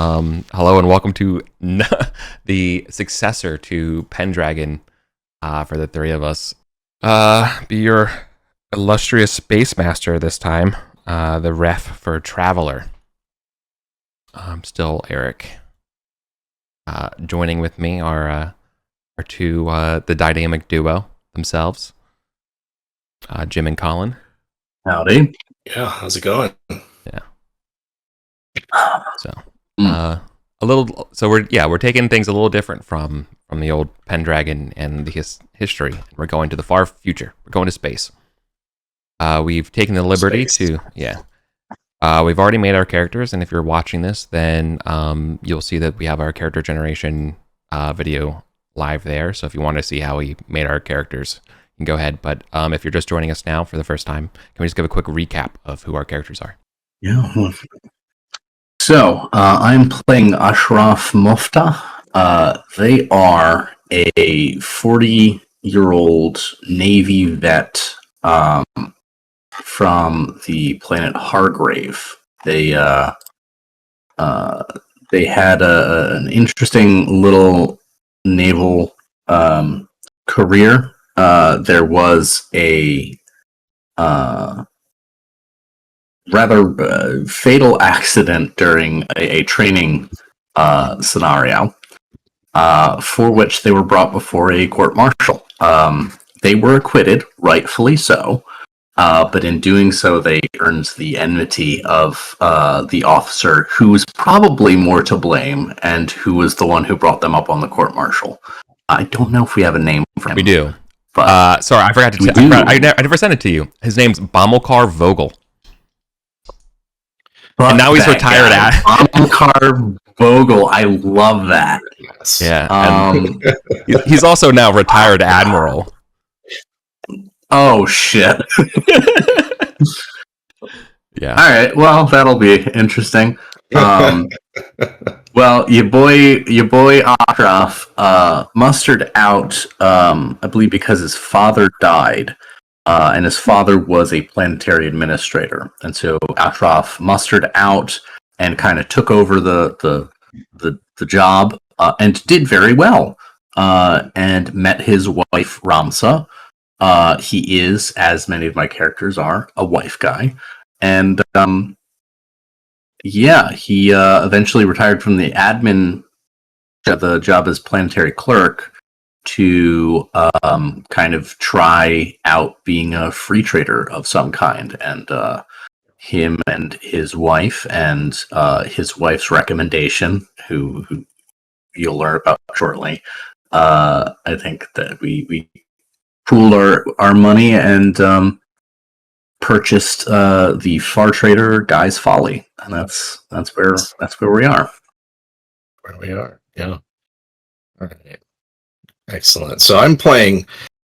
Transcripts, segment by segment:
Hello and welcome to the successor to Pendragon for the three of us. Be your illustrious space master this time, the ref for Traveler. I'm still Eric. Joining with me are two the dynamic duo themselves, Jim and Colin. Howdy. Yeah, how's it going? Yeah. So, we're taking things a little different from the old Pendragon and the history. We're going to the far future. We're going to space. We've taken the liberty we've already made our characters, and if you're watching this, then you'll see that we have our character generation video live there. So if you want to see how we made our characters, you can go ahead. But if you're just joining us now for the first time, can we just give a quick recap of who our characters are? Yeah. So I'm playing Ashraf Mufta. They are a 40-year-old Navy vet from the planet Hargrave. They had an interesting little naval career. There was a rather fatal accident during a training scenario for which they were brought before a court-martial. They were acquitted, rightfully so, but in doing so, they earned the enmity of the officer who was probably more to blame and who was the one who brought them up on the court-martial. I don't know if we have a name for him. We do. But sorry, I forgot to. I never sent it to you. His name's Bommelkar Vogel. And now he's retired. Bommelkar Vogel. I love that. Yes. Yeah. He's also now retired admiral. Oh shit. Yeah. All right. Well, that'll be interesting. Well, your boy Ashraf mustered out, I believe, because his father died, and his father was a planetary administrator, and so Ashraf mustered out and kind of took over the job, and did very well, and met his wife Ramsa. He is, as many of my characters are, a wife guy, and he eventually retired from the admin, the job as planetary clerk, to kind of try out being a free trader of some kind. And him and his wife, and his wife's recommendation, who you'll learn about shortly, I think that we pooled our money and purchased the Far Trader Guy's Folly, and that's where we are. Where we are, yeah. All right. Excellent. So I'm playing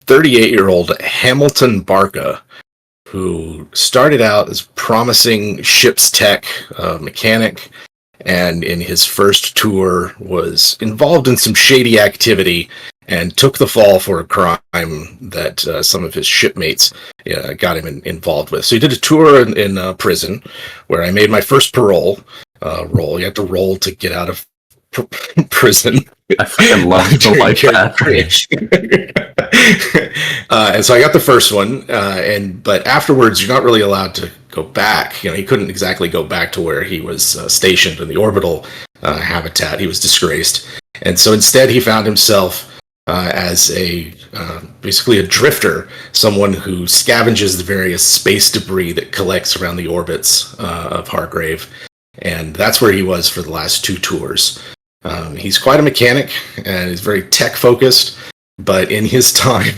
38-year-old Hamilton Barca, who started out as promising ship's tech mechanic, and in his first tour was involved in some shady activity and took the fall for a crime that some of his shipmates got him involved with. So he did a tour in prison, where I made my first parole roll. You have to roll to get out of prison. I fucking love the life and so I got the first one, but afterwards you're not really allowed to go back. He couldn't exactly go back to where he was stationed in the orbital habitat. He was disgraced, and so instead he found himself as basically a drifter, someone who scavenges the various space debris that collects around the orbits of Hargrave, and that's where he was for the last two tours. He's quite a mechanic, and he's very tech-focused, but in his time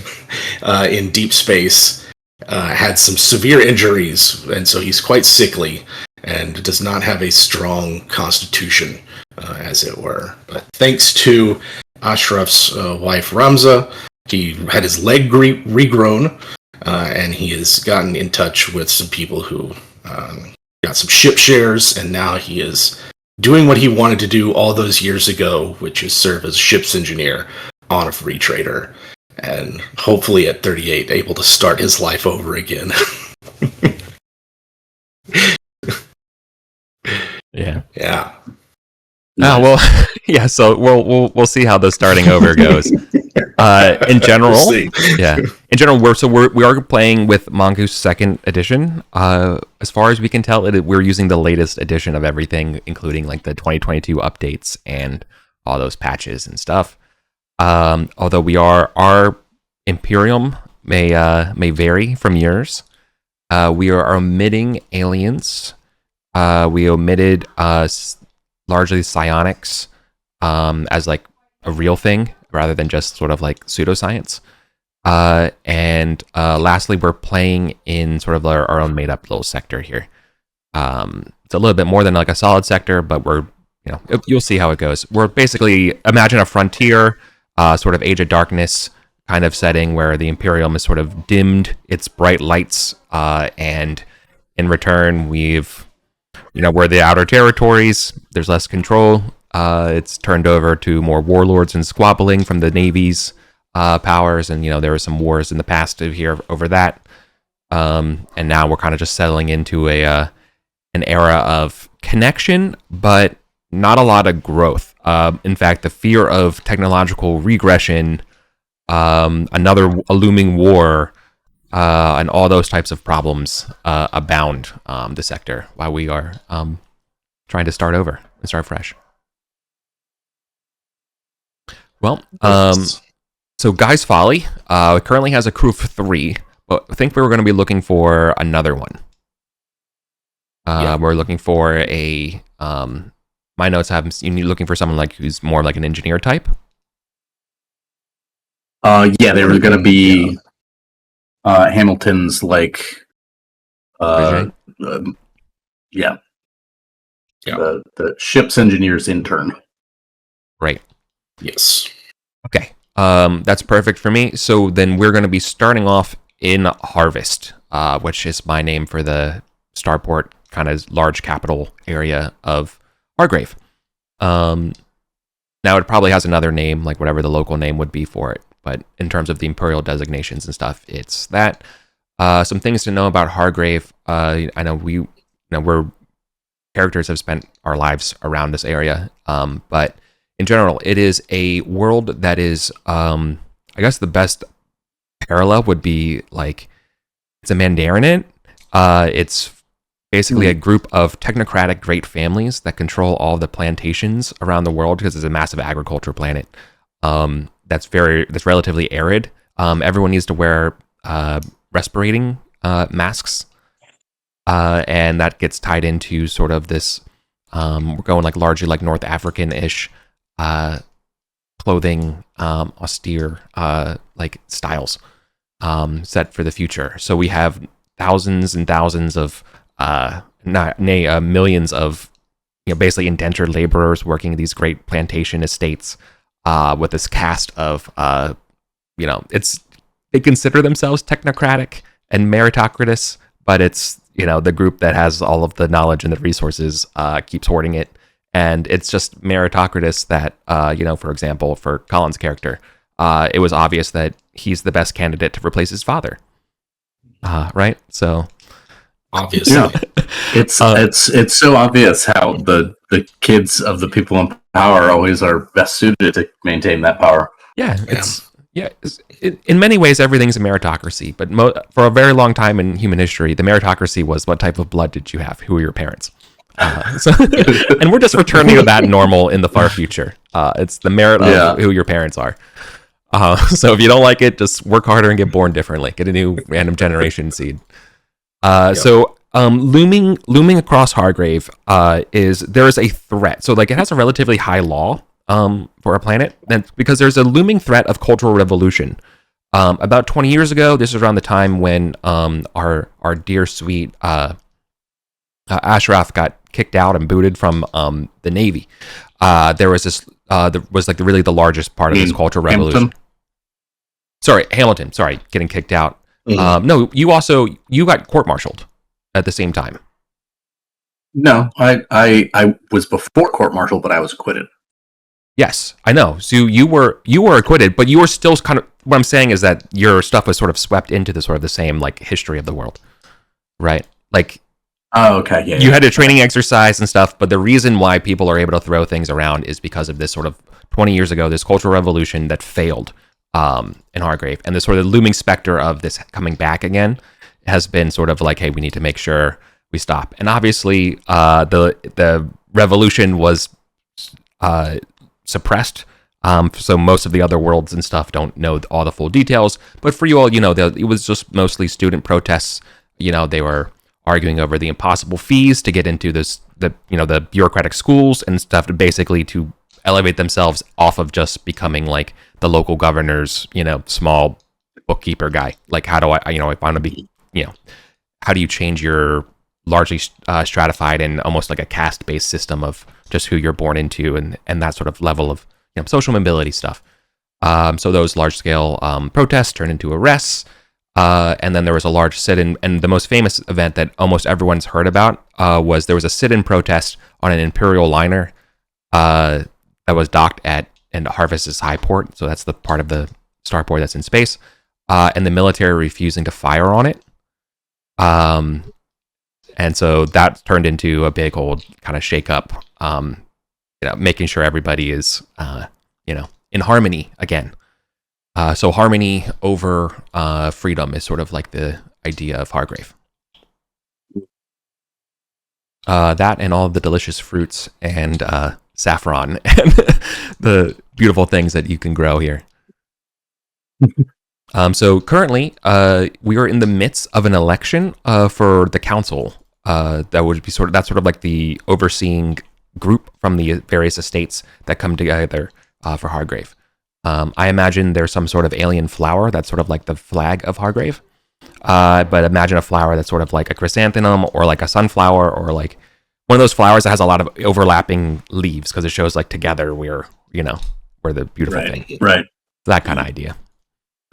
in deep space, had some severe injuries, and so he's quite sickly, and does not have a strong constitution, as it were. But thanks to Ashraf's wife Ramza, he had his leg regrown, and he has gotten in touch with some people who got some ship shares, and now he is doing what he wanted to do all those years ago, which is serve as a ship's engineer on a free trader, and hopefully at 38 able to start his life over again. Yeah. Oh well, yeah. So we'll see how the starting over goes. In general, We'll see. yeah. In general, we are playing with Mongoose Second Edition. As far as we can tell, we're using the latest edition of everything, including like the 2022 updates and all those patches and stuff. Although our Imperium may vary from yours. We are omitting aliens. We omitted largely psionics as like a real thing rather than just sort of like pseudoscience. And lastly, we're playing in sort of our own made up little sector here. It's a little bit more than like a solid sector, but you'll see how it goes. We're basically, imagine a frontier, sort of Age of Darkness kind of setting where the Imperium has sort of dimmed its bright lights, and in return, we're the outer territories. There's less control. It's turned over to more warlords and squabbling from the navy's powers, and there were some wars in the past here over that. And now we're kind of just settling into an era of connection, but not a lot of growth. In fact, the fear of technological regression, a looming war, and all those types of problems abound the sector while we are trying to start over and start fresh. Well, so Guy's Folly currently has a crew of 3, but I think we were going to be looking for another one. We're looking for my notes have you looking for someone like who's more like an engineer type. They were going to be Hamilton's like, the ship's engineer's intern. Right. Yes. Okay. That's perfect for me. So then we're going to be starting off in Harvest, which is my name for the starport kind of large capital area of Hargrave. Now it probably has another name, like whatever the local name would be for it. But in terms of the imperial designations and stuff, it's that. Some things to know about Hargrave. I know we're characters have spent our lives around this area, but in general, it is a world that is, I guess the best parallel would be like it's a Mandarinate. It's basically a group of technocratic great families that control all the plantations around the world because it's a massive agriculture planet. That's relatively arid. Everyone needs to wear respirating masks, and that gets tied into sort of this. We're going like largely like North African-ish clothing, austere like styles set for the future. So we have thousands and thousands of millions of basically indentured laborers working these great plantation estates with this cast of they consider themselves technocratic and meritocratic, but it's the group that has all of the knowledge and the resources keeps hoarding it, and it's just meritocratic that for example, for Colin's character, it was obvious that he's the best candidate to replace his father, right? So obviously, it's so obvious how the kids of the people in power always are best suited to maintain that power. In many ways, everything's a meritocracy, but for a very long time in human history, the meritocracy was what type of blood did you have? Who were your parents? And we're just returning to that normal in the far future. It's the merit of who your parents are. So if you don't like it, just work harder and get born differently. Get a new random generation seed. So looming across Hargrave there is a threat. So like it has a relatively high law for a planet, because there's a looming threat of cultural revolution. About 20 years ago, this was around the time when our dear sweet Ashraf got kicked out and booted from the Navy. There was this was like really the largest part of this cultural revolution. Hamilton. Sorry, getting kicked out. No, you got court-martialed at the same time. No, I was before court-martial, but I was acquitted. Yes, I know. So you were acquitted, but you were still kind of. What I'm saying is that your stuff was sort of swept into the sort of the same like history of the world, right? Like Oh, okay. Yeah. You had a training exercise and stuff, but the reason why people are able to throw things around is because of this sort of 20 years ago, this cultural revolution that failed in Hargrave, and the sort of looming specter of this coming back again has been sort of like, hey, we need to make sure we stop. And obviously, the revolution was suppressed. So most of the other worlds and stuff don't know all the full details. But for you all, it was just mostly student protests. They were arguing over the impossible fees to get into the bureaucratic schools and stuff, to elevate themselves off of just becoming like the local governor's, small bookkeeper guy. Like, how do I want to be, how do you change your largely stratified and almost like a caste-based system of just who you're born into and that sort of level of social mobility stuff. So those large-scale protests turned into arrests, and then there was a large sit-in, and the most famous event that almost everyone's heard about was there was a sit-in protest on an Imperial liner that was docked at and Harvest's High Port, so that's the part of the starport that's in space, and the military refusing to fire on it. And so that turned into a big old kind of shake-up, making sure everybody is, in harmony again. So harmony over freedom is sort of like the idea of Hargrave. That and all of the delicious fruits and saffron and the beautiful things that you can grow here. So currently, we are in the midst of an election for the council. That would be that's sort of like the overseeing group from the various estates that come together for Hargrave. I imagine there's some sort of alien flower that's sort of like the flag of Hargrave. But imagine a flower that's sort of like a chrysanthemum or like a sunflower or like one of those flowers that has a lot of overlapping leaves because it shows like together we're the beautiful thing. Right. That kind of idea.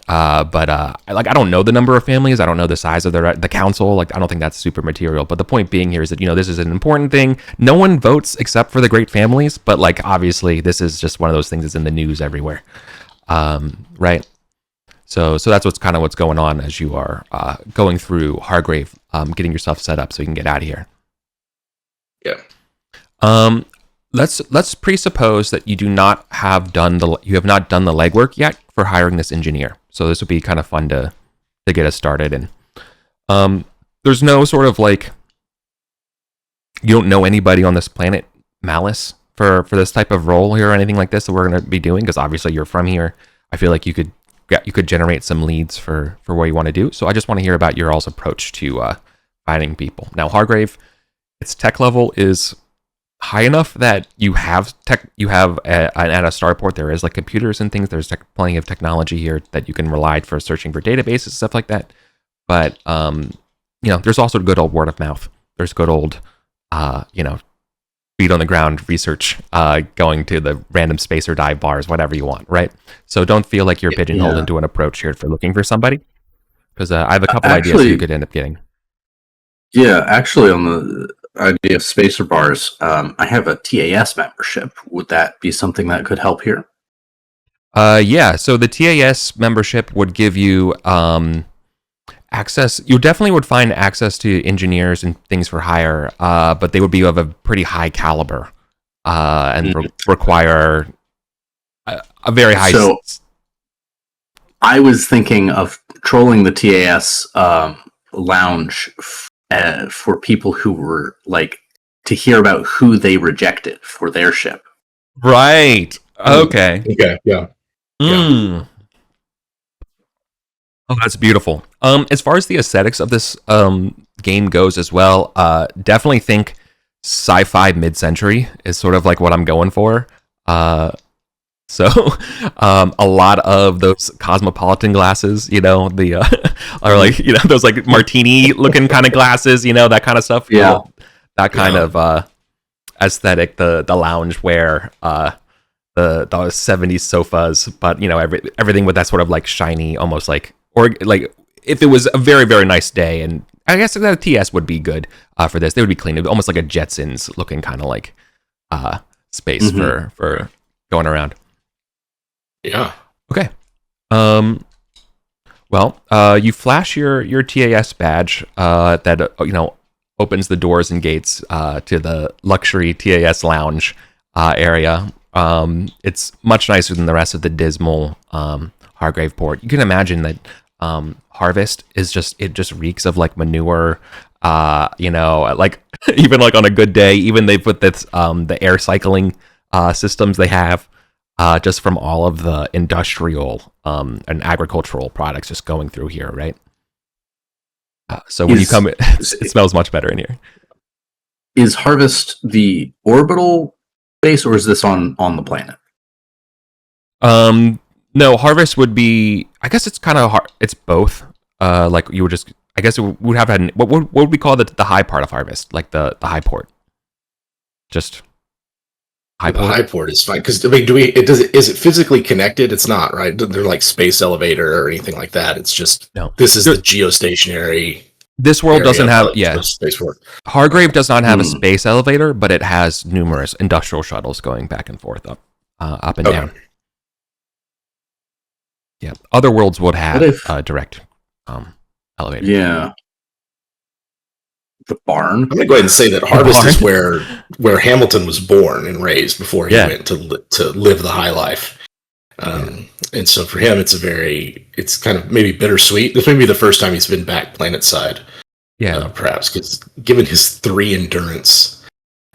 But I don't know the number of families. I don't know the size of the council. Like, I don't think that's super material. But the point being here is that, this is an important thing. No one votes except for the great families. But like, obviously, this is just one of those things that's in the news everywhere. Right. So that's what's going on as you are going through Hargrave, getting yourself set up so you can get out of here. Yeah. Let's presuppose that you have not done the legwork yet for hiring this engineer. So this would be kind of fun to get us started. And there's no sort of like, you don't know anybody on this planet, Malice, for this type of role here or anything like this that we're going to be doing, because obviously you're from here. I feel like you could generate some leads for what you want to do. So I just want to hear about your all's approach to finding people. Now, Hargrave, its tech level is high enough that you have at a starport there is like computers and things. There's plenty of technology here that you can rely for searching for databases, stuff like that. But there's also good old word of mouth. There's good old feet on the ground research, going to the random space or dive bars, whatever you want, right? So don't feel like you're pigeonholed into an approach here for looking for somebody, because I have a couple ideas you could end up getting. Yeah, actually, on the idea of spacer bars, I have a TAS membership. Would that be something that could help here? Yeah, so the TAS membership would give you access. You definitely would find access to engineers and things for hire, but they would be of a pretty high caliber and require a very high... So I was thinking of trolling the TAS lounge for people who were like to hear about who they rejected for their ship. Right. Okay. Okay. Yeah. Oh, that's beautiful. As far as the aesthetics of this game goes as well, definitely think sci-fi mid-century is sort of like what I'm going for. So a lot of those cosmopolitan glasses, are like, those like martini looking kind of glasses, that kind of stuff. Yeah. That kind of aesthetic, the lounge wear, the 70s sofas, but everything with that sort of like shiny, almost like, or like if it was a very, very nice day, and I guess that TS would be good for this. They would be clean, almost like a Jetsons looking kind of like space for going around. Yeah. Okay. Well, you flash your TAS badge that opens the doors and gates to the luxury TAS lounge area. It's much nicer than the rest of the dismal Hargrave port. You can imagine that Harvest is just reeks of like manure. Like even like on a good day, even they put this the air cycling systems they have just from all of the industrial and agricultural products just going through here, right? So when you come, it smells much better in here. Is Harvest the orbital base, or is this on the planet? No, Harvest would be. I guess it's kind of hard. It's both. Like you would just. I guess it would have had. What would we call the high part of Harvest? Like the high port. Just. The high port is fine because I mean, is it physically connected? It's not, right? They're like space elevator or anything like that. It's just this is the geostationary. This world doesn't have space port. Hargrave does not have a space elevator, but it has numerous industrial shuttles going back and forth up and down. Yeah, other worlds would have direct elevator. Yeah. The barn. I'm gonna go ahead and say that Harvest is where Hamilton was born and raised before he went to live the high life. And so for him, it's kind of maybe bittersweet. This may be the first time he's been back planet side. Yeah, perhaps because given his 3 endurance,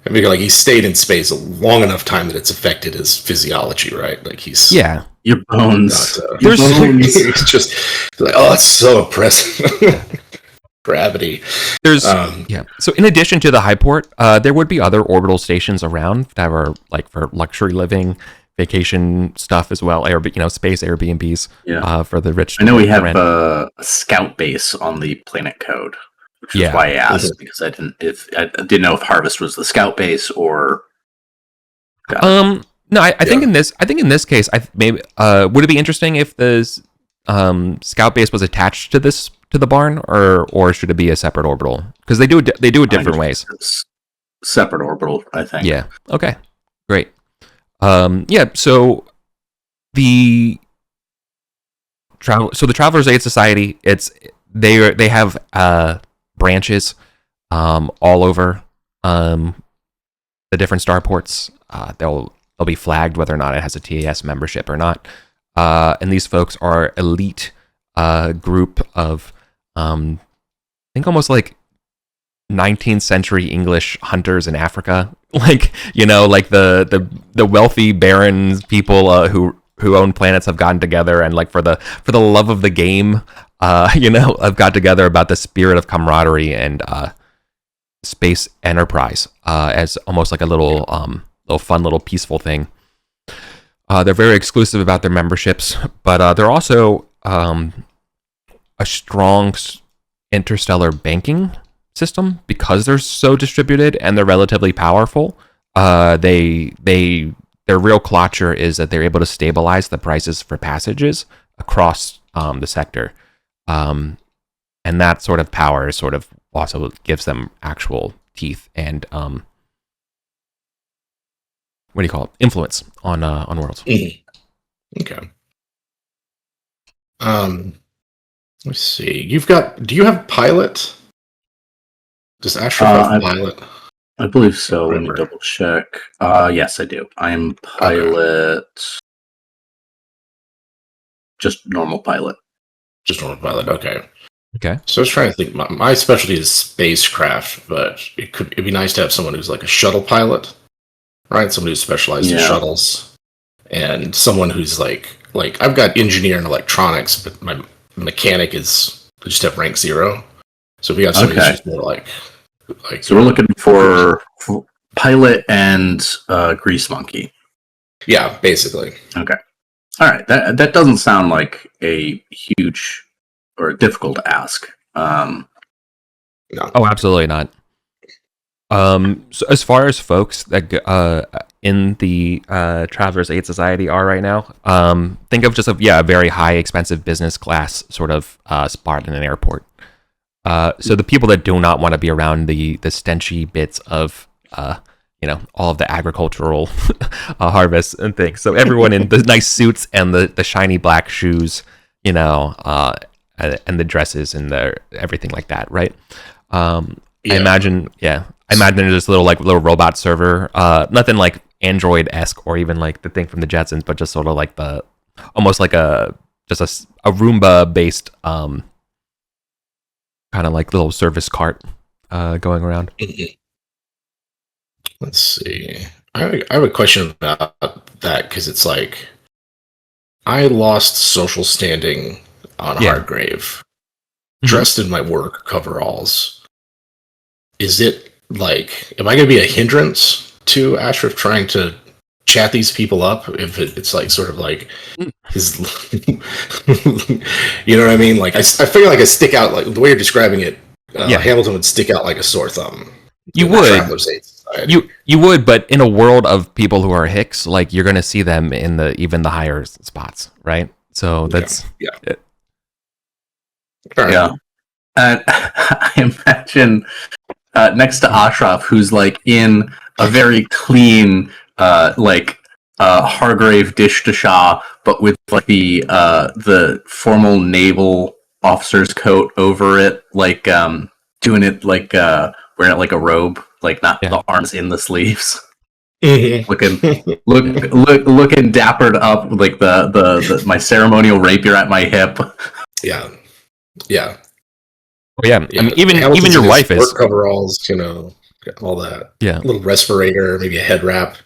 I mean, like he stayed in space a long enough time that it's affected his physiology, right? Like he's your bones. Your bones. It's just like, oh, it's so oppressive. Gravity. There's So in addition to the high port, there would be other orbital stations around that were like for luxury living, vacation stuff as well. Space Airbnbs for the rich. I know we have a scout base on the planet code, which is why I asked because I didn't know if Harvest was the scout base or. No, I think in this case, maybe would it be interesting if the scout base was attached to the barn, or should it be a separate orbital? Because they do it different ways. Separate orbital, I think. Yeah. Okay. Great. So the Travelers Aid Society, they have branches all over the different starports. They'll be flagged whether or not it has a TAS membership or not. And these folks are elite group of I think almost like 19th century English hunters in Africa, like like the wealthy barons, people who own planets have gotten together and like for the love of the game, have got together about the spirit of camaraderie and space enterprise as almost like a little fun little peaceful thing. They're very exclusive about their memberships, but they're also a strong interstellar banking system because they're so distributed and they're relatively powerful. Their real clutcher is that they're able to stabilize the prices for passages across the sector, and that sort of power sort of also gives them actual teeth and what do you call it? Influence on worlds. Okay. Let's see. Do you have pilot? Does Ashraf have pilot? I believe so. Let me double check. Yes, I do. I am pilot. Just normal pilot. Just normal pilot. Okay. Okay. So I was trying to think. My specialty is spacecraft, but it'd be nice to have someone who's like a shuttle pilot, right? Someone who's specialized in shuttles, and someone who's like I've got engineer and electronics, but my mechanic is just have rank 0. So we got somebody who's just more like. So we're looking for pilot and grease monkey. Yeah, basically. Okay. All right. That doesn't sound like a huge or difficult ask. No. Oh, absolutely not. So as far as folks that in the Travelers Aid Society are right now, think of just a very high expensive business class sort of spot in an airport. So the people that do not want to be around the stenchy bits of all of the agricultural harvests and things. So everyone in the nice suits and the shiny black shoes, and the dresses and everything like that, right? I imagine there's this little robot server, nothing like Android-esque or even like the thing from the Jetsons, but just sort of like almost like a Roomba based kind of like little service cart going around. Let's see. I have a question about that because it's like I lost social standing on Hargrave, dressed in my work coveralls. Is it like, am I going to be a hindrance to Ashraf trying to chat these people up? If it's like sort of like his, you know what I mean? Like I feel like I stick out, like the way you're describing it. Hamilton would stick out like a sore thumb. You would. You would, but in a world of people who are Hicks, like you're going to see them in even the higher spots, right? So that's it. Yeah. And I imagine next to Ashraf, who's like in a very clean, Hargrave dish to Shah, but with like the formal naval officer's coat over it, like doing it like wearing it like a robe, like not the arms in the sleeves. looking dappered up, like the my ceremonial rapier at my hip. Yeah. Well, I mean, even your wife is coveralls, all that. Yeah, a little respirator, maybe a head wrap.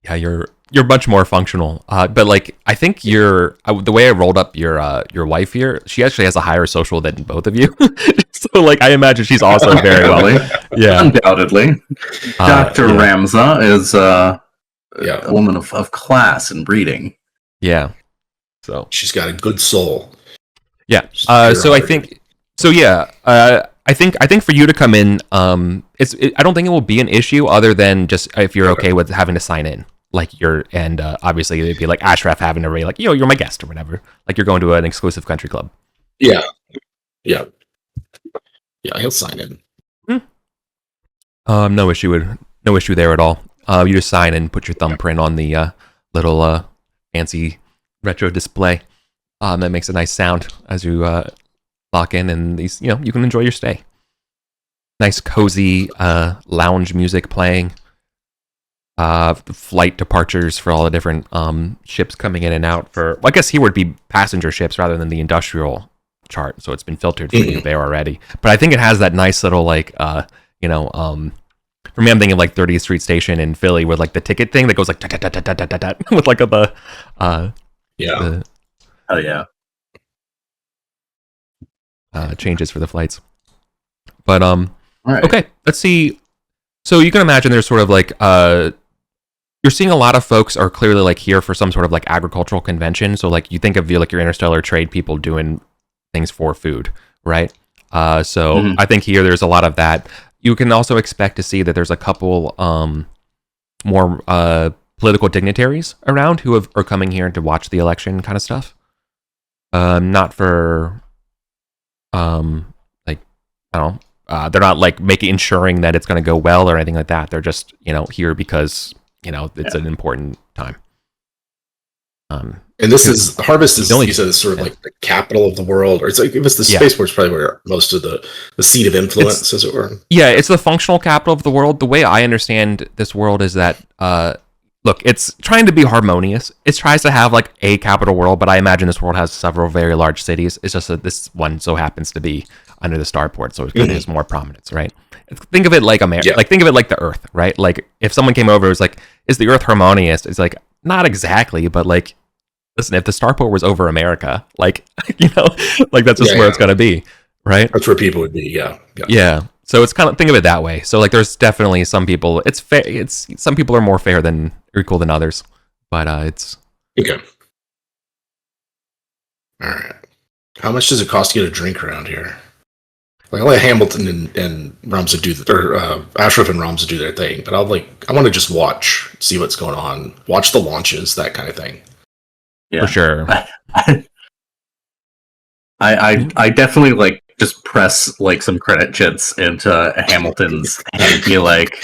Yeah, you're much more functional. But like, I think the way I rolled up your wife here, she actually has a higher social than both of you. So like, I imagine she's also very well. Yeah, undoubtedly. Dr. Ramza is a woman of class and breeding. Yeah, so she's got a good soul. Yeah. So I think. So yeah. I think for you to come in, I don't think it will be an issue other than just if you're okay with having to sign in, like obviously it'd be like Ashraf having to be like, you're my guest or whatever, like you're going to an exclusive country club. Yeah. He'll sign in. No issue there at all. You just sign and put your thumbprint on the little fancy retro display. That makes a nice sound as you lock in, and these, you can enjoy your stay. Nice cozy lounge music playing. Flight departures for all the different ships coming in and out. I guess here would be passenger ships rather than the industrial chart, so it's been filtered for you there already. But I think it has that nice little like for me, I'm thinking of like 30th Street Station in Philly with like the ticket thing that goes like with like changes for the flights. But right. Okay, let's see. So you can imagine there's sort of like you're seeing a lot of folks are clearly like here for some sort of like agricultural convention. So like you think of your interstellar trade people doing things for food, right? So I think here there's a lot of that. You can also expect to see that there's a couple more political dignitaries around who are coming here to watch the election kind of stuff. Not for like, I don't know, they're not like ensuring that it's going to go well or anything like that. They're just here because it's an important time. And this is Harvest is, you said, it's sort of like the capital of the world, or it's like, the spaceport's probably where most of the seat of influence, as it were. Yeah, it's the functional capital of the world. The way I understand this world is that look, it's trying to be harmonious. It tries to have like a capital world, but I imagine this world has several very large cities. It's just that this one so happens to be under the starport, so it kind of has more prominence, right? Think of it like America. Like think of it like the Earth, right? Like if someone came over, it was like, is the Earth harmonious? It's like, not exactly, but like, listen, if the starport was over America, like like that's just where it's gonna be, right? That's where people would be. Yeah. So it's kind of, think of it that way. So like, there's definitely some people. It's fair. Some people are more fair than or equal than others, but it's okay. All right. How much does it cost to get a drink around here? Like, I'll let Hamilton and Ramza do Ashraf and Ramza do their thing, but I want to just watch, see what's going on, watch the launches, that kind of thing. Yeah, for sure. I definitely like just press like some credit chits into Hamilton's and be like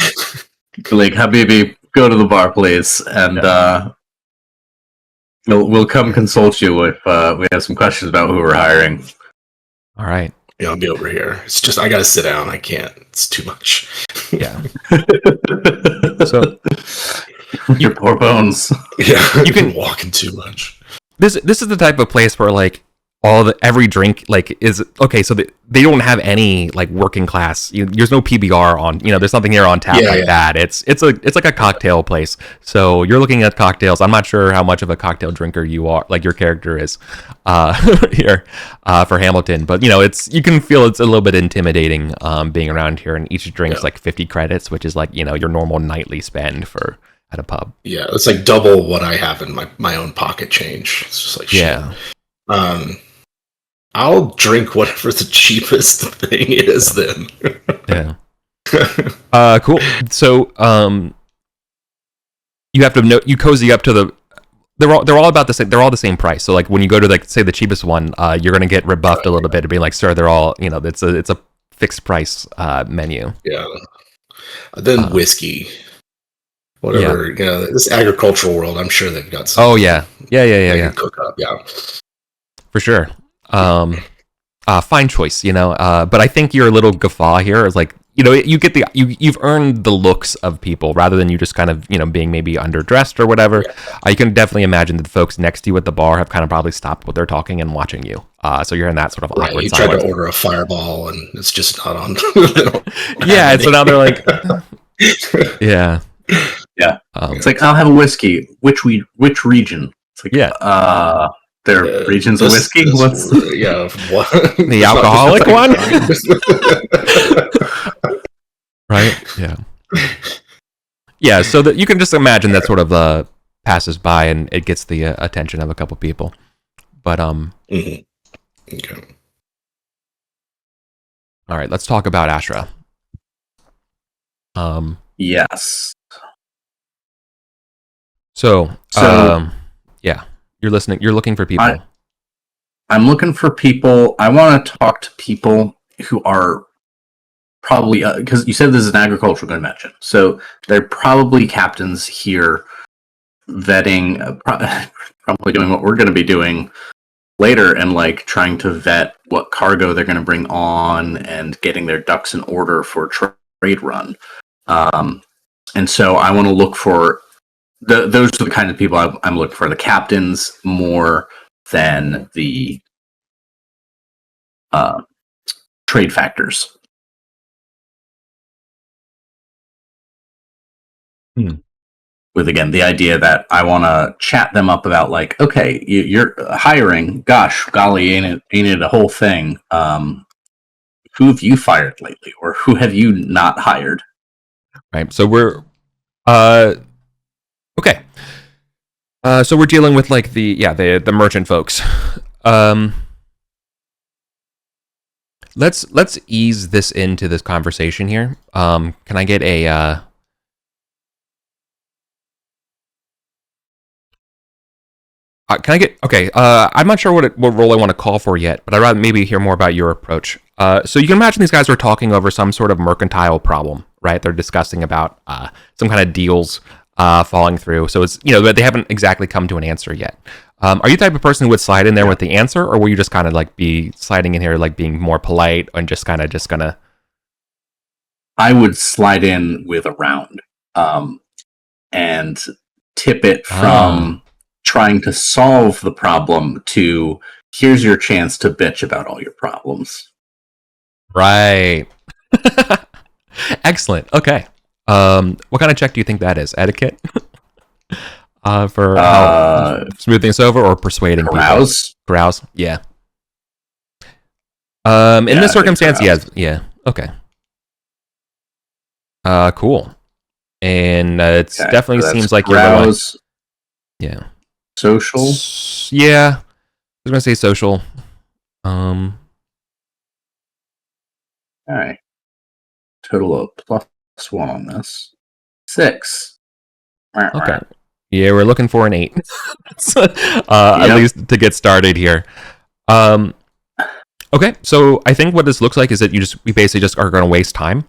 Habibi, go to the bar, please, and we'll come consult you if we have some questions about who we're hiring. All right. Yeah, I'll be over here. It's just I gotta sit down. I can't. It's too much. Yeah. So your poor bones. Yeah, You can- been walking too much. This is the type of place where like every drink like is okay. So they don't have any like working class. There's no PBR on. There's nothing here on tap that. It's like a cocktail place. So you're looking at cocktails. I'm not sure how much of a cocktail drinker you are, like your character is, here for Hamilton. But you can feel it's a little bit intimidating being around here. And each drink's like 50 credits, which is like your normal nightly spend for at a pub. Yeah, it's like double what I have in my own pocket change. It's just like shit. Yeah. I'll drink whatever the cheapest thing is then. Yeah. Cool. So, you have to know, you cozy up to they're all about the same. They're all the same price. So, like when you go to like say the cheapest one, you're gonna get rebuffed a little bit to be like, sir, they're all it's a fixed price menu. Yeah. Then whiskey, whatever. This agricultural world, I'm sure they've got some. Oh yeah. Cook up, yeah. For sure. Fine choice, but I think your little guffaw here is like, you get you've earned the looks of people rather than you just kind of, being maybe underdressed or whatever. Yeah. You can definitely imagine that the folks next to you at the bar have kind of probably stopped what they're talking and watching you. So you're in that sort of awkward You silence. tried to order a Fireball and it's just not on. Yeah, so now they're like, yeah. Yeah. It's like, I'll have a whiskey. Which region? It's like, yeah. There are regions of whiskey? What's what? The alcoholic one? Right? Yeah. Yeah, so that you can just imagine that sort of passes by and it gets the attention of a couple people. But Okay. All right, let's talk about Ashra. Yes. So yeah. You're listening. You're looking for people. I'm looking for people. I want to talk to people who are probably, because you said this is an agricultural convention, so they're probably captains here vetting, probably doing what we're going to be doing later, and like trying to vet what cargo they're going to bring on and getting their ducks in order for trade run. And so I want to look for those are the kind of people I'm looking for. The captains more than the trade factors. With, again, the idea that I want to chat them up about, like, okay, you're hiring. Gosh, golly, ain't it a whole thing? Who have you fired lately, or who have you not hired? Right. So we're okay. So we're dealing with like the merchant folks. Let's ease this into this conversation here. Can I get a okay? I'm not sure what role I want to call for yet, but I'd rather maybe hear more about your approach. So you can imagine these guys are talking over some sort of mercantile problem, right? They're discussing about some kind of deals falling through. So it's they haven't exactly come to an answer yet. Are you the type of person who would slide in there with the answer, or will you just kind of like be sliding in here like being more polite and just gonna? I would slide in with a round, and tip it from trying to solve the problem to here's your chance to bitch about all your problems. Right. Excellent. Okay. What kind of check do you think that is? Etiquette? For smoothing things over or persuading carouse? People? Carouse? Yeah. In this circumstance, yeah. Okay. Cool. And it definitely so seems like carouse, you're yeah. Social? Yeah. I was going to say social. All right. Total of +1 on this. 6. Okay. Yeah, we're looking for an 8. At least to get started here. Okay, so I think what this looks like is that we basically just are going to waste time.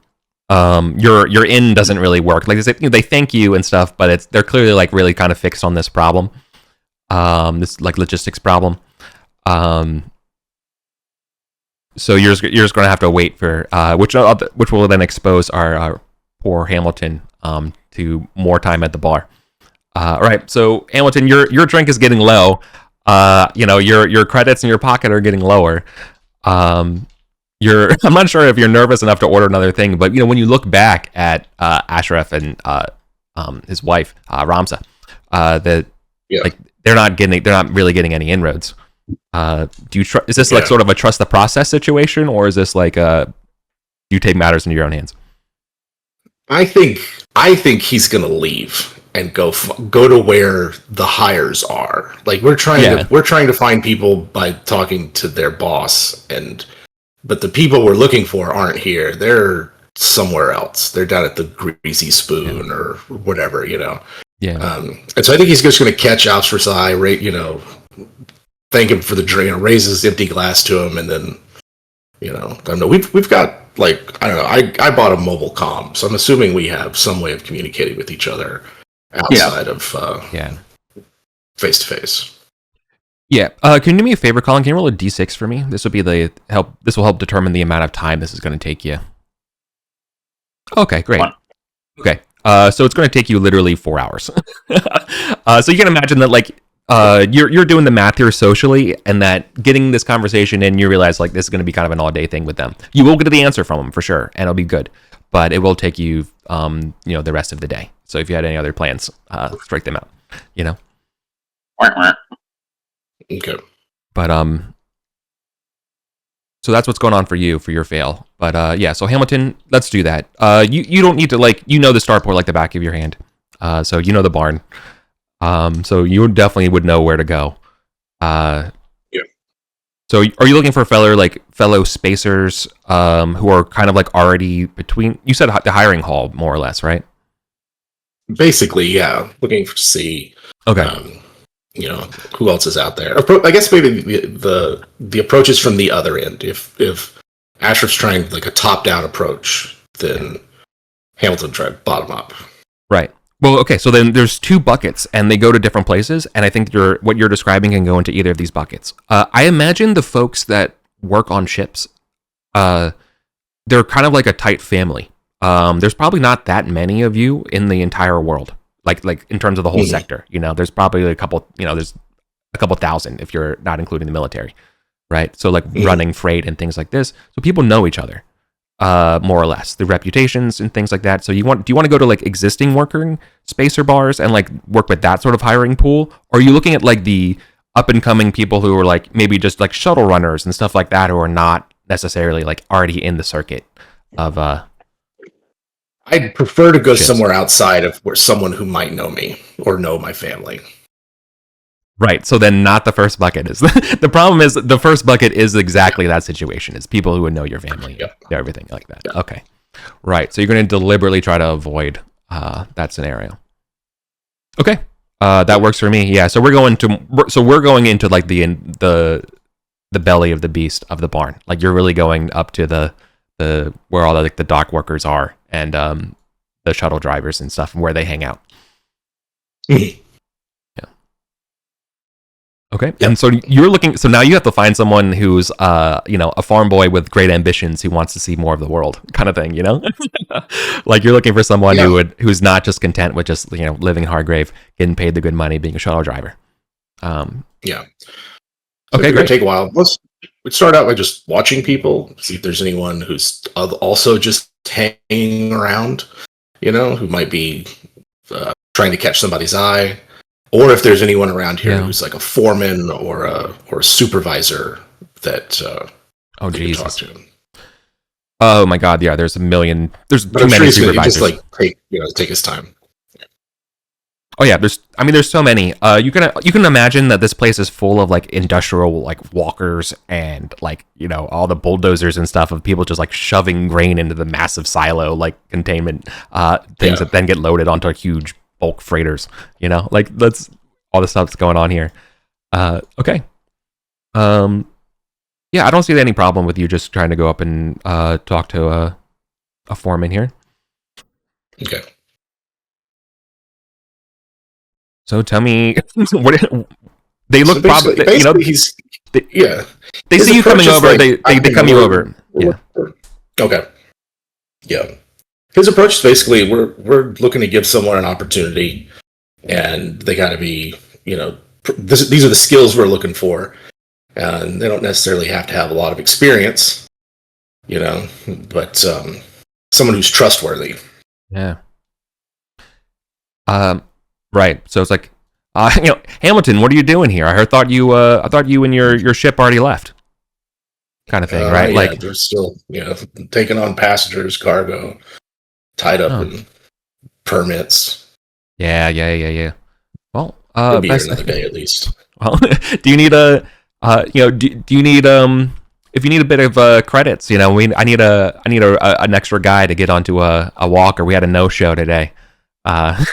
Your in doesn't really work. Like they thank you and stuff, but they're clearly like really kind of fixed on this problem. This like logistics problem. So you're just going to have to wait for which will then expose our poor Hamilton to more time at the bar. All right, so Hamilton, your drink is getting low. Your credits in your pocket are getting lower. I'm not sure if you're nervous enough to order another thing, but when you look back at Ashraf and his wife Ramsa, that like they're not really getting any inroads. Is this like sort of a trust the process situation, or is this like do you take matters into your own hands? I think he's gonna leave and go to where the hires are. Like we're trying to find people by talking to their boss, but the people we're looking for aren't here. They're somewhere else. They're down at the Greasy Spoon or whatever, Yeah. And so I think he's just going to catch Alps's eye, thank him for the drink, raise his empty glass to him, and then, I don't know. We've got I don't know. I bought a mobile comm, so I'm assuming we have some way of communicating with each other outside of face to face. Yeah. Can you do me a favor, Colin? Can you roll a d6 for me? This will help determine the amount of time this is going to take you. Okay, great. Okay. So it's going to take you literally 4 hours. So you can imagine that you're doing the math here socially, and that getting this conversation in, you realize this is going to be kind of an all day thing with them. You will get the answer from them for sure, and it'll be good, but it will take you the rest of the day. So if you had any other plans, strike them out. Okay. But so that's what's going on for your fail. But so Hamilton, let's do that. You don't need to the starport like the back of your hand. So the barn. So you definitely would know where to go. So are you looking for fellow spacers who are kind of already between? You said the hiring hall, more or less, right? Basically, yeah. Looking to see. Okay. Who else is out there? I guess maybe the approach is from the other end. If Ashraf's trying a top-down approach, then Hamilton tried bottom up. Right. Well, okay, so then there's two buckets, and they go to different places, and I think what you're describing can go into either of these buckets. I imagine the folks that work on ships, they're kind of like a tight family. There's probably not that many of you in the entire world. Like in terms of the whole sector, there's probably a couple, there's a couple thousand if you're not including the military, right? So running freight and things like this. So people know each other, more or less, the reputations and things like that. So do you want to go to existing working spacer bars and work with that sort of hiring pool? Or are you looking at the up and coming people who are maybe just shuttle runners and stuff like that, who are not necessarily already in the circuit of I'd prefer to go somewhere outside of where someone who might know me or know my family. Right. So then not the first bucket is the problem is the first bucket is exactly that situation. It's people who would know your family, everything like that. Yeah. Okay. Right. So you're going to deliberately try to avoid that scenario. Okay. That works for me. Yeah. So we're going into the belly of the beast of the barn. You're really going up to the where all the dock workers are and the shuttle drivers and stuff, and where they hang out. Yeah. Okay. Yep. And so you're looking. So now you have to find someone who's a farm boy with great ambitions who wants to see more of the world, kind of thing. You're looking for someone who's not just content with just living Hargrave, getting paid the good money, being a shuttle driver. Yeah. So okay, great. Take a while. We'd start out by just watching people, see if there's anyone who's also just hanging around, who might be trying to catch somebody's eye, or if there's anyone around here who's a foreman or a supervisor that oh Jesus. Talk to. Oh my God, yeah. There's too many supervisors. Just take his time. Oh yeah, there's so many. You can imagine that this place is full of industrial walkers and all the bulldozers and stuff of people just shoving grain into the massive silo containment things that then get loaded onto huge bulk freighters. That's all the stuff that's going on here. Okay. Yeah, I don't see any problem with you just trying to go up and talk to a foreman here. Okay. So tell me, what they look basically, Yeah. They His see you coming approach is over. like, They come you over. Yeah. Okay. Yeah. His approach is basically we're looking to give someone an opportunity, and they got to be, these are the skills we're looking for, and they don't necessarily have to have a lot of experience, but someone who's trustworthy. Yeah. Right. So it's like, Hamilton, what are you doing here? I thought you and your ship already left. Kind of thing, right? Yeah, Like they're still, taking on passengers, cargo, tied up in permits. Yeah. Well, They'll be here another day at least. Well, do you need do you need if you need a bit of credits, I need an extra guy to get onto a walk, or we had a no show today. I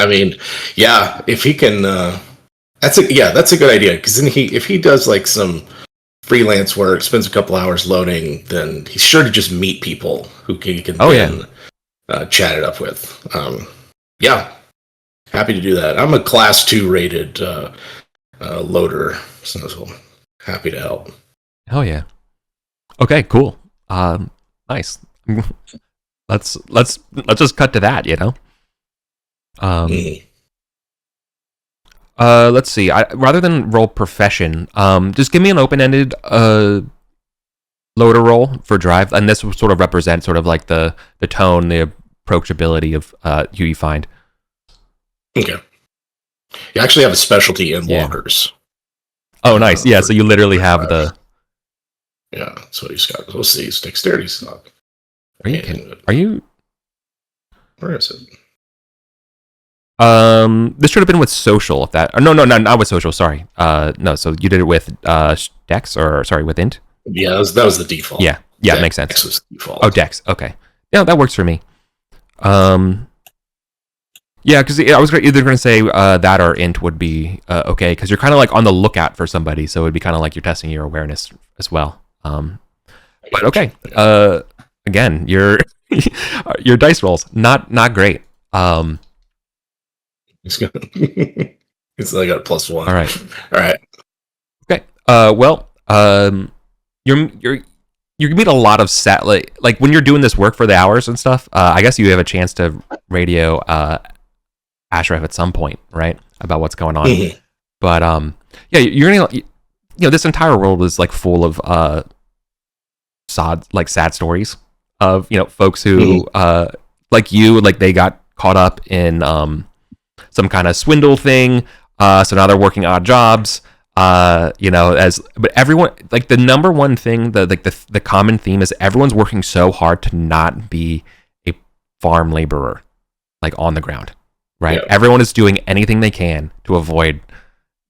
mean, yeah, if he can, that's a good idea, because then if he does like some freelance work, spends a couple hours loading, then he's sure to just meet people who he can chat it up with. Yeah, happy to do that. I'm a class 2 rated loader, so happy to help. Oh yeah. Okay, cool. Nice. Let's just cut to that, Let's see. Rather than roll profession, just give me an open-ended loader roll for drive, and this will sort of represent sort of like the tone, the approachability of who you find. Okay. You actually have a specialty in walkers. Oh, nice. Yeah, so you literally have the. Yeah, so he's got. We'll see. His dexterity stock. Are you kidding? Are you? Where is it? This should have been with social. If that. No, not with social. Sorry. No. So you did it with Dex, or sorry, with Int. Yeah, that was the default. Yeah, Dex, it makes sense. Dex was default. Oh, Dex. Okay. Yeah, that works for me. Yeah, because I was either going to say that or Int would be okay, because you're kind of like on the lookout for somebody, so it'd be kind of like you're testing your awareness as well. But okay. Again, your dice rolls not great. It's I got +1. All right. Okay. Well, you meet a lot of like when you're doing this work for the hours and stuff. I guess you have a chance to radio Ashraf at some point, right? About what's going on. Mm-hmm. But yeah, you're gonna, this entire world is like full of sad stories of folks who like they got caught up in some kind of swindle thing, so now they're working odd jobs, but everyone, like, the number one thing, the common theme is everyone's working so hard to not be a farm laborer, like, on the ground, right? Yeah. Everyone is doing anything they can to avoid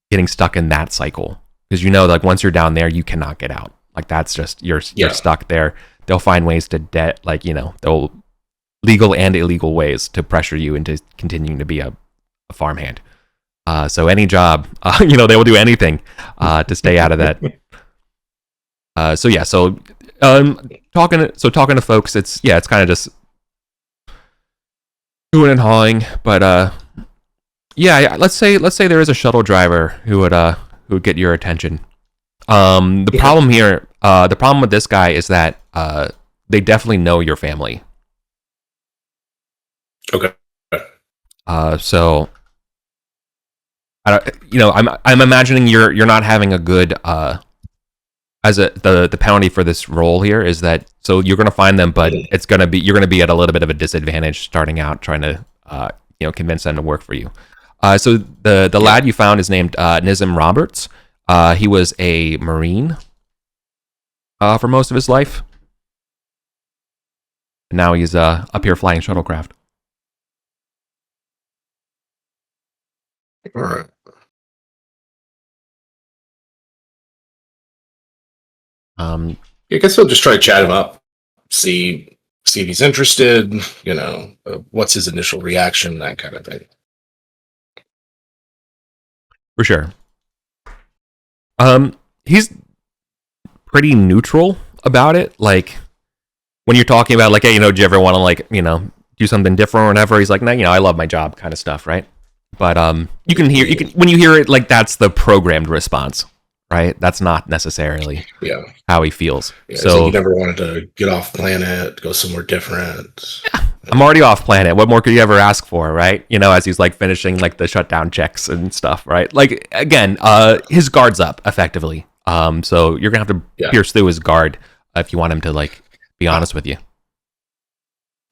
getting stuck in that cycle, because like once you're down there, you cannot get out. Like, that's just you're stuck there. They'll find ways to they'll legal and illegal ways to pressure you into continuing to be a farmhand. So any job, they will do anything to stay out of that. Talking to folks, it's kind of just hooing and hawing. But let's say there is a shuttle driver who would get your attention. The problem with this guy is that they definitely know your family. Okay. So I'm imagining you're not having a good the penalty for this role here is that, so you're gonna find them, but you're gonna be at a little bit of a disadvantage starting out trying to convince them to work for you. So the lad you found is named Nizam Roberts. He was a Marine for most of his life. And now he's up here flying shuttlecraft. All right. I guess we'll just try to chat him up, see if he's interested. What's his initial reaction, that kind of thing. For sure. He's pretty neutral about it. Like, when you're talking about, like, hey, do you ever want to, like, do something different or whatever? He's like, no, I love my job, kind of stuff, right? But you can when you hear it, like that's the programmed response, right? That's not necessarily Yeah. how he feels. Yeah, it's like So you never wanted to get off planet, go somewhere different. I'm already off planet. What more could you ever ask for, right? You know, as he's like finishing like the shutdown checks and stuff, right? Like again, his guard's up effectively. So you're gonna have to pierce through his guard if you want him to like be honest with you.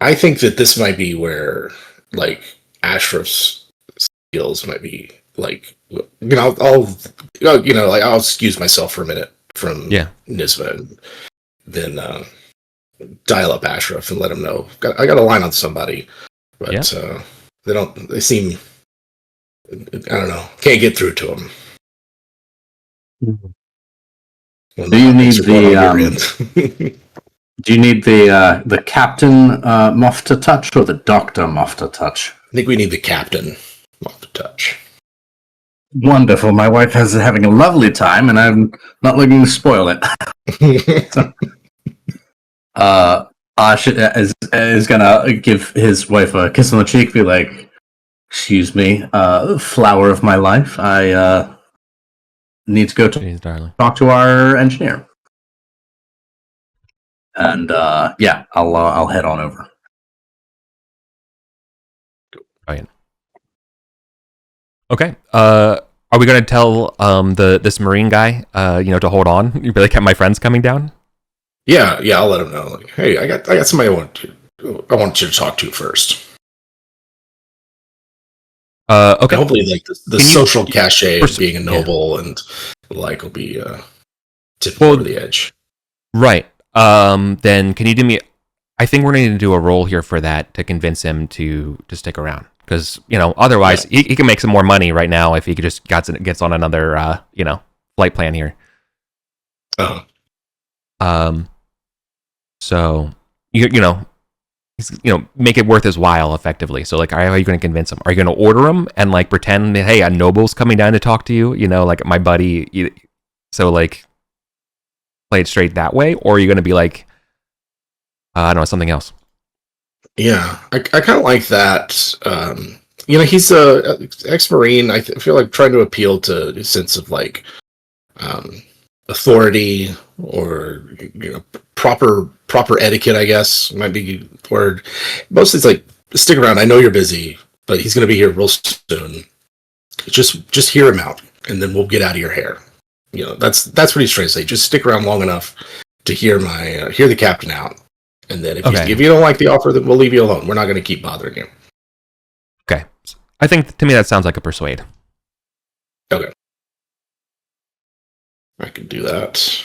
I think that this might be where like Ashraf's skills might be like, you know, I'll excuse myself for a minute from Nisva and then dial up Ashraf and let him know I got a line on somebody, but they seem, I don't know, can't get through to him. Do you need the do you need the captain Moff touch or the Doctor Moff touch? I think we need the captain Moff touch. Wonderful. My wife is having a lovely time, and I'm not looking to spoil it. So, Ash is gonna give his wife a kiss on the cheek, be like, "Excuse me, flower of my life. I need to go talk to our engineer." And I'll head on over. Right. Okay. Are we gonna tell this Marine guy to hold on? You be like, my friend's coming down. Yeah, I'll let him know. Like, hey, I got somebody I want you to talk to first. Okay. And hopefully, like the social cachet of being a noble and like will be tipping over the edge. Right. Then can you do me? I think we're going to do a roll here for that to convince him to stick around, because otherwise he can make some more money right now if he just gets on another flight plan here. So make it worth his while effectively. So like, how are you going to convince him? Are you going to order him and like pretend that, hey, a noble's coming down to talk to you? Like my buddy. So like, play it straight that way, or are you going to be like, I don't know, something else? Yeah, I kind of like that. He's a ex-Marine. I feel like trying to appeal to a sense of like authority or proper etiquette, I guess might be the word. Mostly it's like, stick around. I know you're busy, but he's going to be here real soon. Just hear him out, and then we'll get out of your hair. That's what he's trying to say. Just stick around long enough to hear the captain out, and then if you don't like the offer, then we'll leave you alone. We're not going to keep bothering you. Okay, I think to me that sounds like a persuade. Okay, I can do that.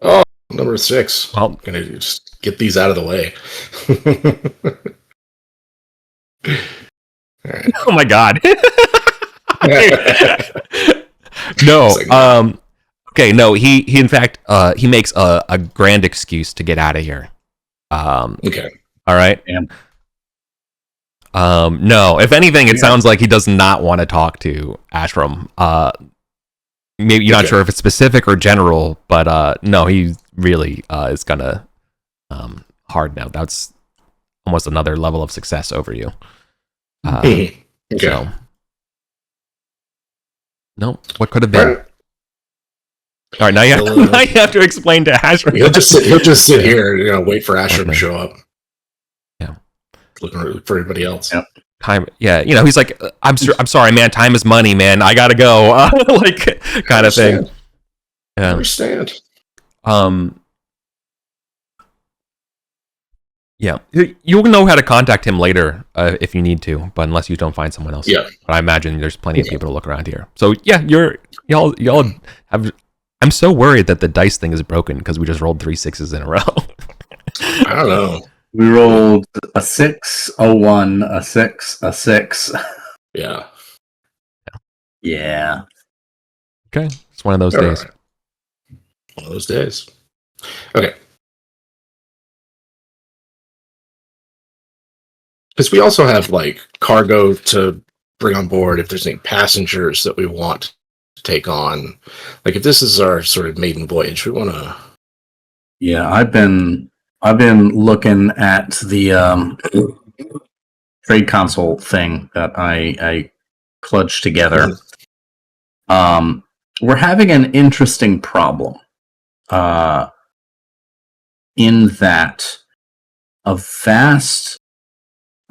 Oh, number 6. Well, I'm gonna just get these out of the way. All right. Oh my god. No. Okay. No. He in fact he makes a grand excuse to get out of here. Okay. All right. Damn. No. If anything, it sounds like he does not want to talk to Ashram. Maybe you're not sure if it's specific or general, but no, he really is gonna hard now. That's almost another level of success over you. Okay. So, no, what could have been? All right, now you have to explain to Ashram. He'll just sit here, wait for Ashram to show up. Yeah, looking for everybody else. Yep. Time, yeah, he's like, I'm sorry, man. Time is money, man. I gotta go, like kind of thing. Yeah. I understand. Yeah, you'll know how to contact him later if you need to, but unless you don't find someone else. Yeah, but I imagine there's plenty of people to look around here. So yeah, y'all have. I'm so worried that the dice thing is broken because we just rolled 3 6s in a row. I don't know. We rolled a 6, a 1, a 6, a 6. Yeah. Yeah. Okay, it's one of those days. Right. One of those days. Okay. Because we also have like cargo to bring on board if there's any passengers that we want to take on. Like if this is our sort of maiden voyage, we want to. Yeah, I've been looking at the trade console thing that I kludged together. We're having an interesting problem. In that a vast,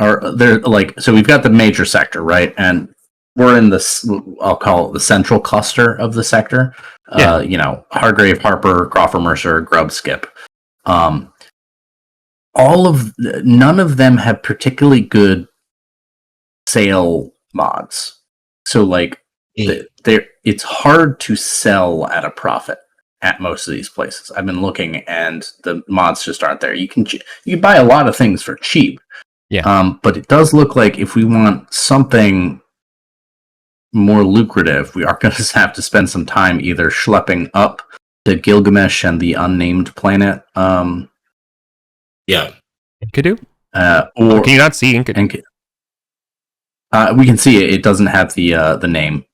or there, like, so we've got the major sector, right? And we're in this, I'll call it the central cluster of the sector. Yeah. Hargrave, Harper, Crawford, Mercer, Grubb, Skip. None of them have particularly good sale mods. So like, it's hard to sell at a profit at most of these places. I've been looking, and the mods just aren't there. You can buy a lot of things for cheap. Yeah. But it does look like if we want something more lucrative, we are going to have to spend some time either schlepping up to Gilgamesh and the unnamed planet. Yeah. Enkidu? Or Can you not see Enkidu? we can see it. It doesn't have the name.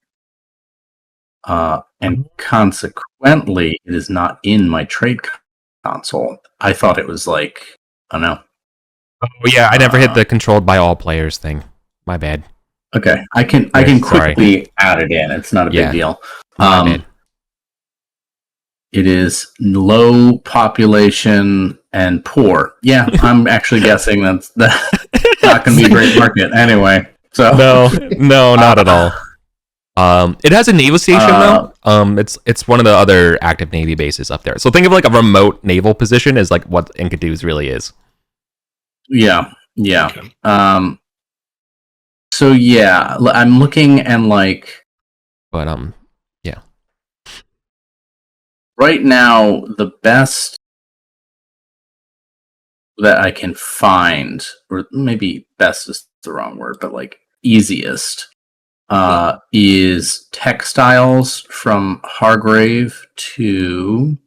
And consequently, it is not in my trade console. I thought it was like, I don't know. Oh yeah, I never hit the controlled by all players thing. My bad. Okay, I can quickly add it in. It's not a big deal. My bad. It is low population and poor. Yeah, I'm actually guessing that's not going to be a great market anyway. So no, not at all. It has a naval station though. It's one of the other active Navy bases up there. So think of like a remote naval position as like what Enkidu's really is. Yeah. Okay. So yeah, I'm looking and like, but yeah. Right now, the best that I can find, or maybe best is the wrong word, but like easiest, is textiles from Hargrave to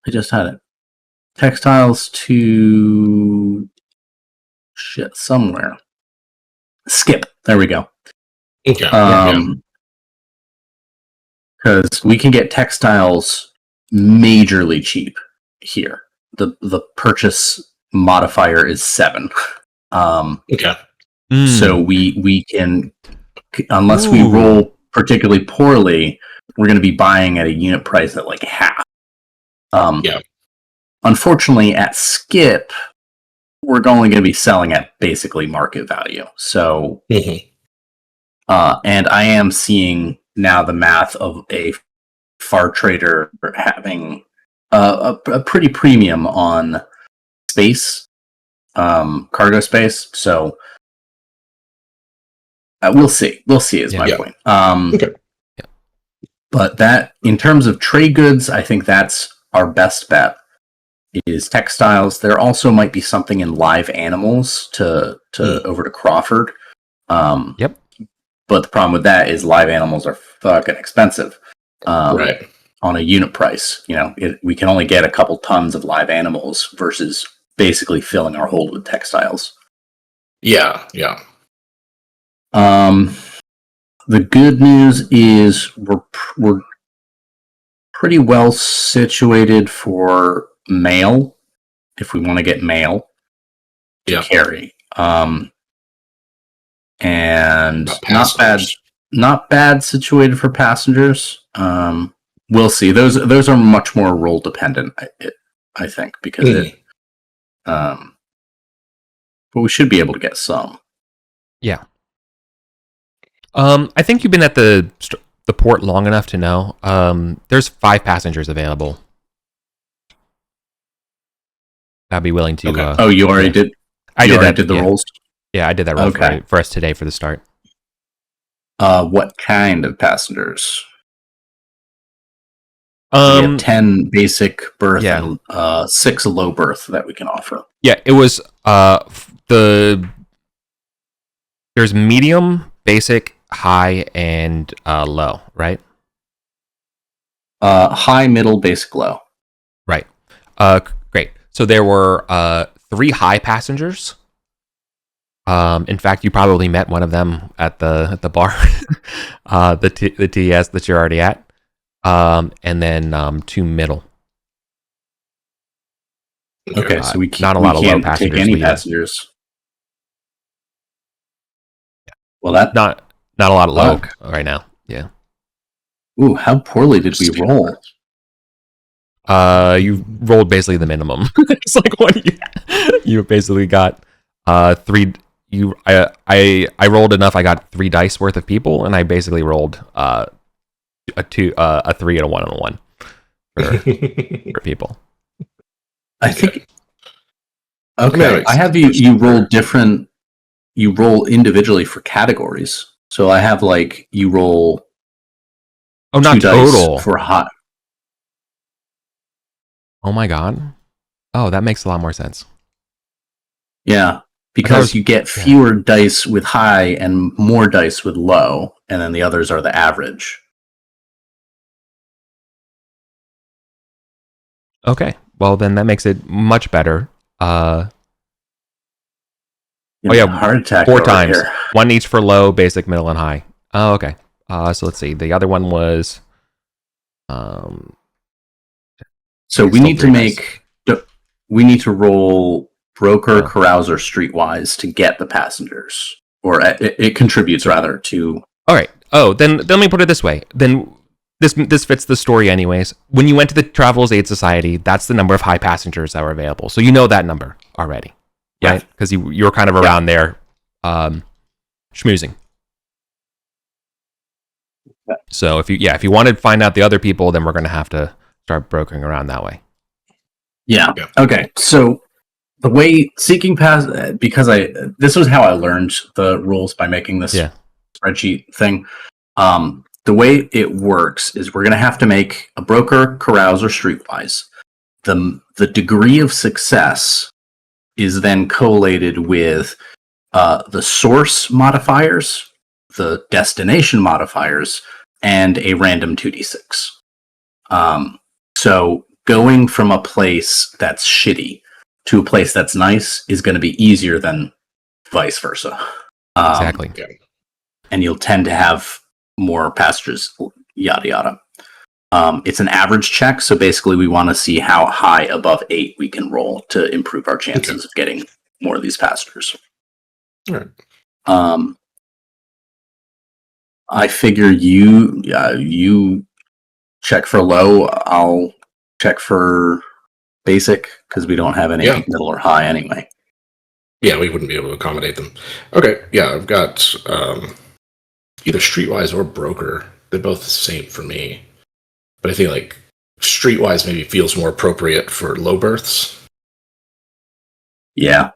I just had it. Textiles to somewhere. Skip. There we go. Okay. Because we can get textiles majorly cheap here. The purchase modifier is 7. Okay. So we can, unless we roll particularly poorly, we're going to be buying at a unit price at like half. Yeah. Unfortunately, at Skip, we're only going to be selling at basically market value. So, and I am seeing now the math of a far trader having a pretty premium on space, cargo space. So we'll see. We'll see is my point. Okay. But that, in terms of trade goods, I think that's our best bet. Is textiles. There also might be something in live animals to over to Crawford. Yep. But the problem with that is live animals are fucking expensive. Right. On a unit price, we can only get a couple tons of live animals versus basically filling our hold with textiles. Yeah. The good news is we're pretty well situated for mail, if we want to get mail to carry. And not bad situated for passengers. We'll see. Those are much more role dependent, I think, because but we should be able to get some. Yeah. I think you've been at the port long enough to know. There's 5 passengers available. I'd be willing to. Okay. You already did. I did the rolls. Yeah, I did that roll for us today for the start. What kind of passengers? We have 10 basic berth and 6 low berth that we can offer. Yeah, it was there's medium, basic, high, and low, right? High, middle, basic, low. Right. Great. So there were 3 high passengers. In fact, you probably met one of them at the bar, the TS that you're already at. and then 2 middle. Okay, so we can't, not a lot of low take passengers any leaving. passengers. Well, that Not a lot of low Okay. right now. Yeah. Ooh, how poorly did we roll? You rolled basically the minimum. It's like what you basically got 3. I rolled enough. I got 3 dice worth of people, and I basically rolled a 3 and a 1 and a 1 for people. I think. I mean, Okay, that makes I have sense. you roll different. You roll individually for categories. So I have like you roll Oh, 2 not dice total. for hot. Oh my god. Oh, that makes a lot more sense. Yeah, because you get fewer dice with high and more dice with low, and then the others are the average. Okay. Well, then that makes it much better. Heart attack 4 over times. here. 1 each for low, basic, middle, and high. Oh, okay. So let's see. The other one was So we still need to 3 dice. we need to roll broker, carouser, streetwise to get the passengers, or it contributes rather to. All right. Oh, then let me put it this way. Then this fits the story anyways. When you went to the Travelers Aid Society, that's the number of high passengers that were available. So you know that number already, right? Because you were kind of around there, schmoozing. Yeah. So if you want to find out the other people, then we're going to have to start brokering around that way. Yeah. Okay. So the way seeking pass, because this was how I learned the rules by making this spreadsheet thing. The way it works is we're going to have to make a broker, carouse, or streetwise. The degree of success is then collated with the source modifiers, the destination modifiers, and a random 2d6. So going from a place that's shitty to a place that's nice is going to be easier than vice versa. Exactly. And you'll tend to have more passengers, yada yada. It's an average check, so basically we want to see how high above 8 we can roll to improve our chances of getting more of these passengers. All right. I figure you check for low, I'll check for basic, because we don't have any middle or high anyway. Yeah, we wouldn't be able to accommodate them. Okay, yeah, I've got either streetwise or broker. They're both the same for me. But I think like streetwise maybe feels more appropriate for low berths. Yeah.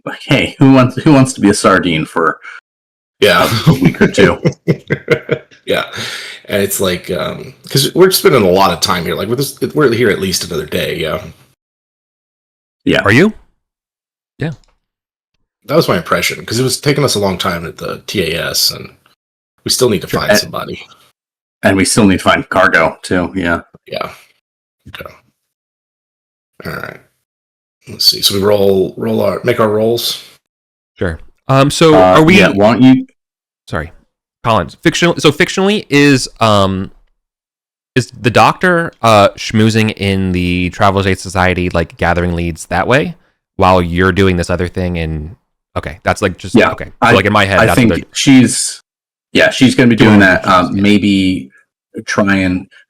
Like, hey, who wants to be a sardine for a week or 2? Yeah, and it's like because we're spending a lot of time here. Like we're here at least another day. Yeah. Are you? Yeah. That was my impression because it was taking us a long time at the TAS, and we still need to find somebody. And we still need to find cargo too. Yeah. Yeah. Okay. All right. Let's see. So we make our rolls. Sure. So are we? Yeah. Why don't you? Sorry, Colin. Fictionally is the doctor schmoozing in the Travelers Aid Society, like gathering leads that way, while you're doing this other thing? And okay, that's like just okay. So like in my head, I think she's going to be doing that. Maybe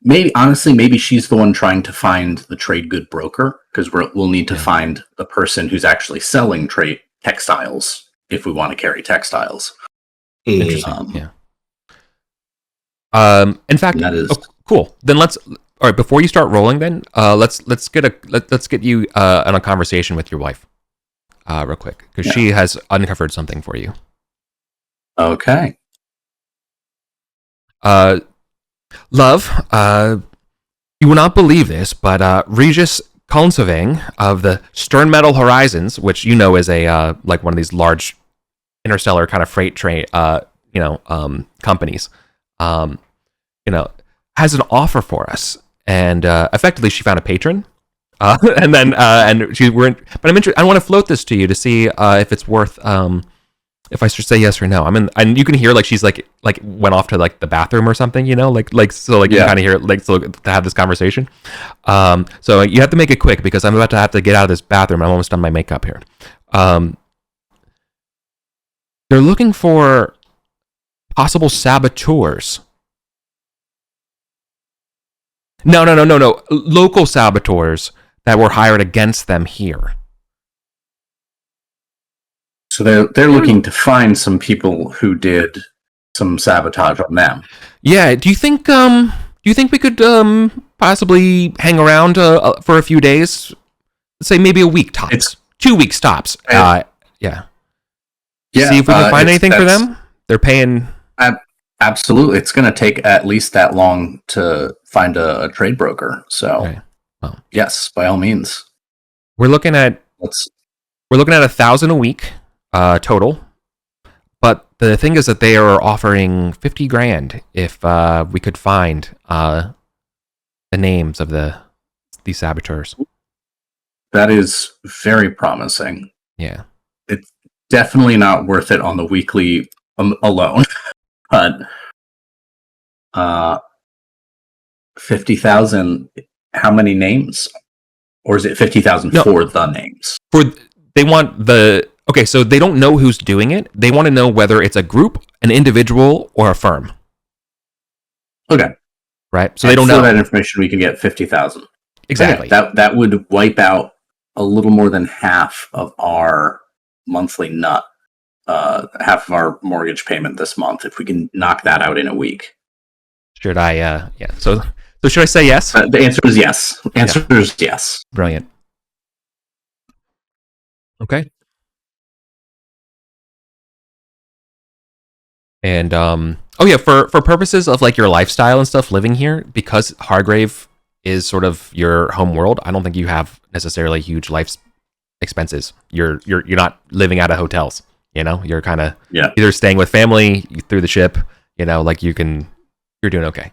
maybe she's the one trying to find the trade good broker, because we'll need to find the person who's actually selling trade textiles if we want to carry textiles. Interesting. In fact, that is cool. Then all right. Before you start rolling, then let's get you on a conversation with your wife, real quick, because she has uncovered something for you. Okay. Love, you will not believe this, but Regis Colin of the Stern Metal Horizons, which you know is a like one of these large interstellar kind of freight train, companies, has an offer for us, and effectively she found a patron, and then and she weren't. But I'm interested. I want to float this to you to see if it's worth if I should say yes or no. I'm in, and you can hear like she's like went off to like the bathroom or something, you know, like so like you Yeah. kind of hear it, like so to have this conversation. So you have to make it quick because I'm about to have to get out of this bathroom. I'm almost done my makeup here. They're looking for possible saboteurs. No. Local saboteurs that were hired against them here. So they're looking to find some people who did some sabotage on them. Yeah. Do you think we could possibly hang around for a few days? Let's say maybe a week tops. 2 weeks tops. Yeah. Yeah. See if we can find anything for that's- them. They're paying. Absolutely, it's going to take at least that long to find a trade broker. So, Okay. Well, yes, by all means, we're looking at let's. 1,000 a week total. But the thing is that they are offering 50 grand if we could find the names of these saboteurs. That is very promising. Yeah. It's definitely not worth it on the weekly alone, but 50,000. How many names, or is it 50,000 for the names? They want the okay. So they don't know who's doing it. They want to know whether it's a group, an individual, or a firm. Okay, right. So they don't know that information. We can get 50,000. exactly. That would wipe out a little more than half of our monthly nut, half of our mortgage payment this month. If we can knock that out in a week, should I? Yeah. So should I say yes? The answer is yes. Answer is yes. Brilliant. Okay. And oh yeah, for purposes of like your lifestyle and stuff, living here, because Hargrave is sort of your home world, I don't think you have necessarily huge life expenses. You're not living out of hotels. You know, you're kind of either staying with family through the ship. You know, like you're doing okay.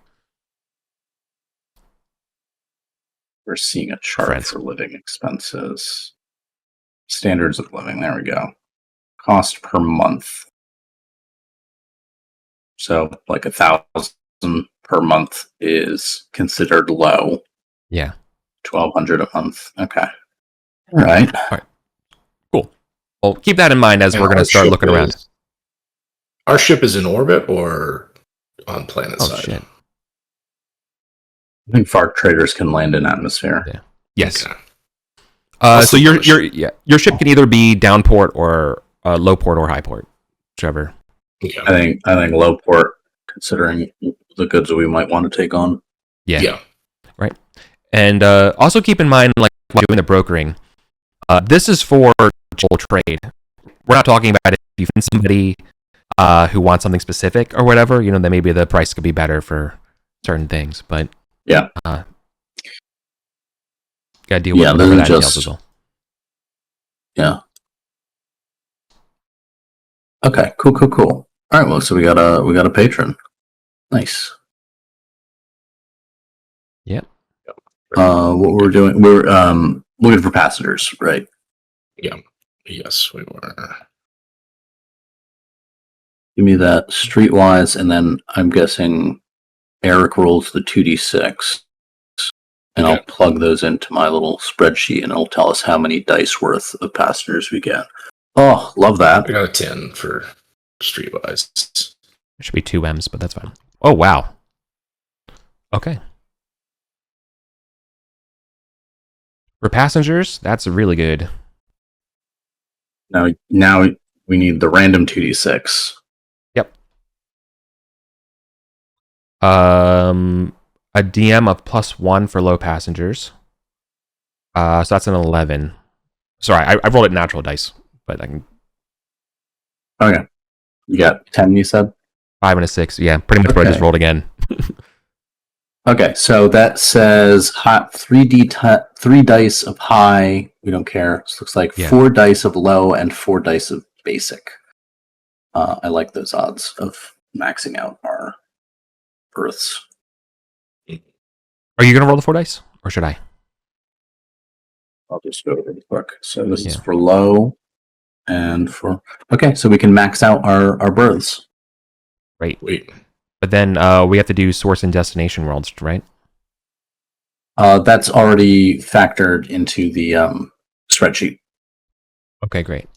We're seeing a chart for living expenses. Standards of living. There we go. Cost per month. So like 1,000 per month is considered low. Yeah. 1,200 a month. Okay. All right. Cool. Well, keep that in mind as we're going to start looking around. Our ship is in orbit or on planet side? Shit. I think far traders can land in atmosphere. Yeah. Yes. Okay. So your ship can either be down port or low port or high port, whichever. Yeah. I think low port, considering the goods that we might want to take on. Yeah. Right. And also keep in mind, like while doing the brokering, this is for whole trade. We're not talking about if you find somebody who wants something specific or whatever. You know, then maybe the price could be better for certain things, but gotta deal with that details as well. Yeah. Okay. Cool. All right. Well, so we got a patron. Nice. Yep. What we're doing? We're looking for passengers, right? Yeah. Yes, we were. Give me that streetwise, and then I'm guessing Eric rolls the 2d6, and I'll plug those into my little spreadsheet, and it'll tell us how many dice worth of passengers we get. Oh, love that. I got a 10 for streetwise. It should be 2 M's, but that's fine. Oh, wow. Okay. For passengers, that's really good. Now we need the random 2d6. Yep. A DM of +1 for low passengers. So that's an 11. Sorry, I rolled it natural dice, but I can. Okay. You got 10, you said? 5 and a 6. Yeah, pretty much what I just rolled again. Okay, so that says 3 dice of high. We don't care. This looks like 4 dice of low and 4 dice of basic. I like those odds of maxing out our berths. Are you going to roll the 4 dice? Or should I? I'll just go really quick. So this is for low. And okay, so we can max out our berths. Right. Wait. But then we have to do source and destination worlds, right? That's already factored into the spreadsheet. Okay, great.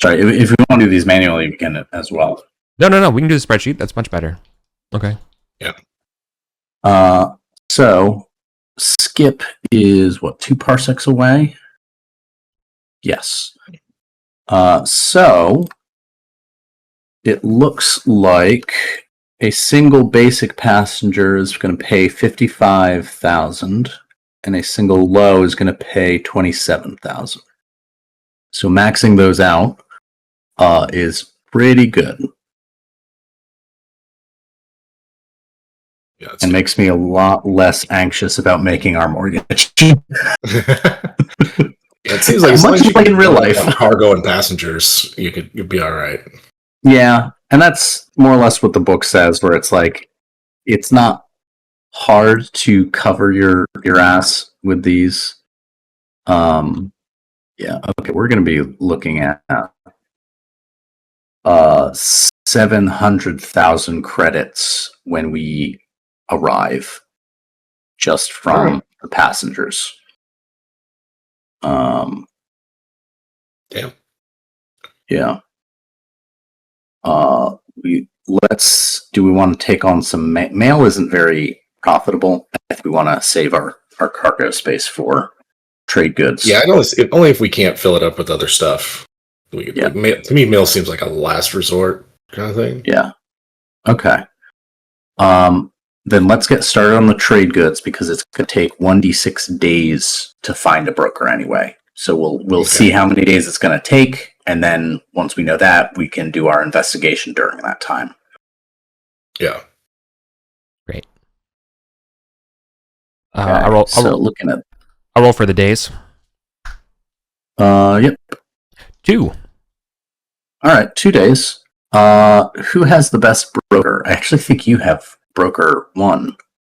Sorry, if we want to do these manually, we can as well. No. We can do the spreadsheet. That's much better. Okay. Yeah. So Skip is what, 2 parsecs away? Yes. So it looks like a single basic passenger is going to pay 55,000, and a single low is going to pay 27,000. So maxing those out is pretty good, Yeah, and makes me a lot less anxious about making our mortgage. It seems like much like in real life, cargo and passengers, you'd be all right. Yeah, and that's more or less what the book says, where it's like it's not hard to cover your ass with these. Yeah, okay, we're going to be looking at 700,000 credits when we arrive, just from the passengers. Damn. Yeah. Do we want to take on some mail? Isn't very profitable. I think we want to save our cargo space for trade goods. Yeah, I know. Only if we can't fill it up with other stuff. To me, mail seems like a last resort kind of thing. Yeah. Okay. Then let's get started on the trade goods, because it's going to take 1d6 days to find a broker anyway. So we'll see how many days it's going to take, and then once we know that, we can do our investigation during that time. Yeah. Great. Okay, I roll for the days. Yep. 2. All right, 2 days. Who has the best broker? I actually think you have broker 1,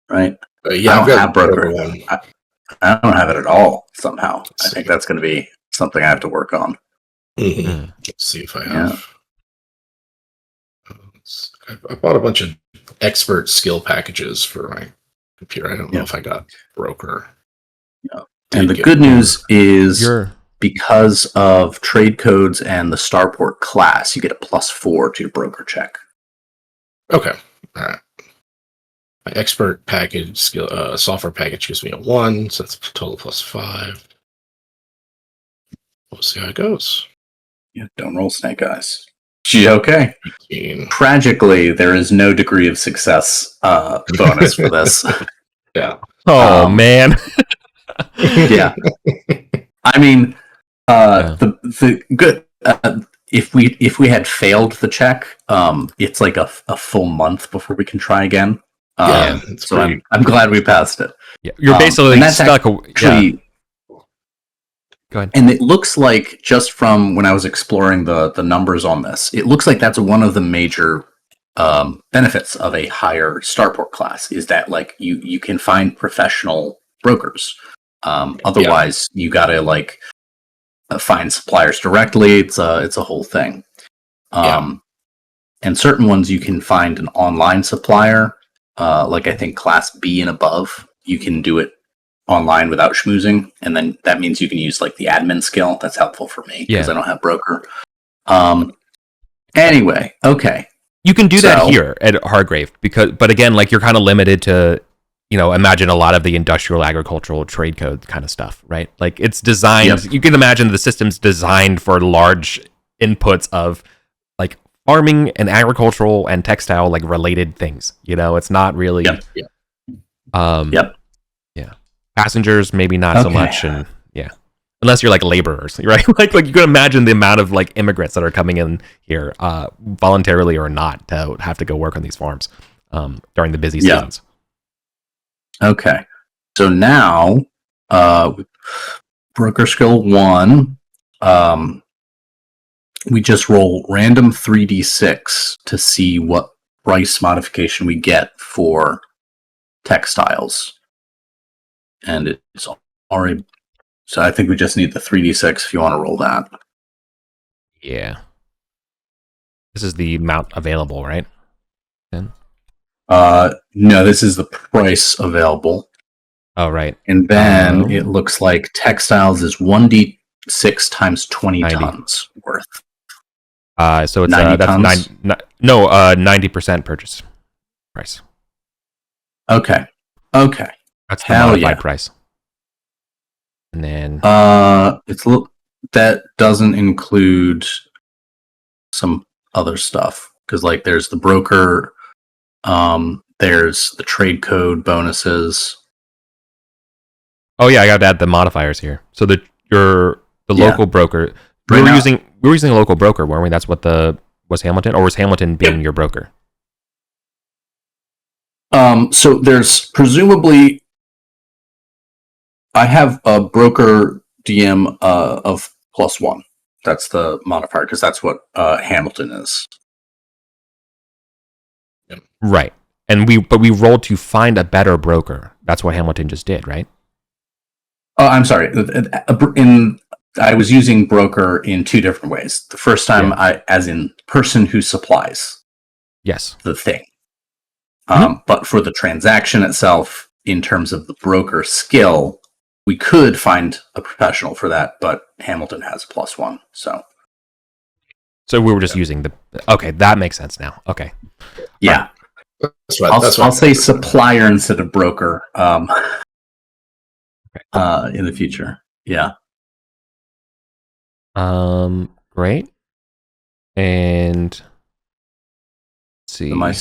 right? Yeah, I don't have broker 1. I don't have it at all somehow. I think that's going to be something I have to work on. Mm-hmm. Let's see if I have. I bought a bunch of expert skill packages for my computer. I don't know if I got broker. Yeah. And the good news is because of trade codes and the starport class, you get a +4 to your broker check. Okay. All right. My expert package skill software package gives me a 1, so that's a total +5. We'll see how it goes. Yeah, don't roll snake eyes. Okay. 18. Tragically, there is no degree of success bonus for this. Yeah. Oh man. Yeah. I mean, the good. If we had failed the check, it's like a full month before we can try again. So I'm glad we passed it. Yeah, you're basically stuck. Actually, go ahead. And it looks like, just from when I was exploring the numbers on this, it looks like that's one of the major benefits of a higher starport class, is that like you can find professional brokers. Otherwise, you gotta like find suppliers directly. It's a whole thing. And certain ones you can find an online supplier. Like I think class B and above, you can do it online without schmoozing, and then that means you can use like the admin skill. That's helpful for me because I don't have broker. Anyway, okay. You can do that here at Hargrave, but again, like you're kind of limited to, imagine a lot of the industrial agricultural trade code kind of stuff, right? Like it's designed, you can imagine the system's designed for large inputs of like farming and agricultural and textile, like related things, it's not really, passengers, maybe not so much. And unless you're like laborers, right? like you can imagine the amount of like immigrants that are coming in here, voluntarily or not, to have to go work on these farms during the busy seasons. Okay, so now broker skill 1, we just roll random 3d6 to see what price modification we get for textiles, and it's already So I think we just need the 3d6 if you want to roll that. Yeah. This is the amount available, right? Then? No, this is the price available. Oh, right. And then it looks like textiles is 1d6 times 20 90. tons worth. So it's 90 that's tons? 90% purchase price. Okay. That's the Hell modified yeah. price. And then that doesn't include some other stuff because like there's the broker, there's the trade code bonuses. oh yeah, I got to add the modifiers here. So the local broker. We Right were now- using a local broker, weren't we? That's what was Hamilton, or was Hamilton being your broker? So there's presumably I have a broker DM of +1. That's the modifier because that's what Hamilton is. Right. And we rolled to find a better broker. That's what Hamilton just did, right? Oh, I'm sorry. I was using broker in two different ways. The first time, as in person who supplies Yes. the thing. But for the transaction itself, in terms of the broker skill, we could find a professional for that, but Hamilton has +1. So we were just using the. Okay, that makes sense now. Okay. yeah, That's right. I'll say supplier instead of broker in the future. Yeah. Great. And let's see. So my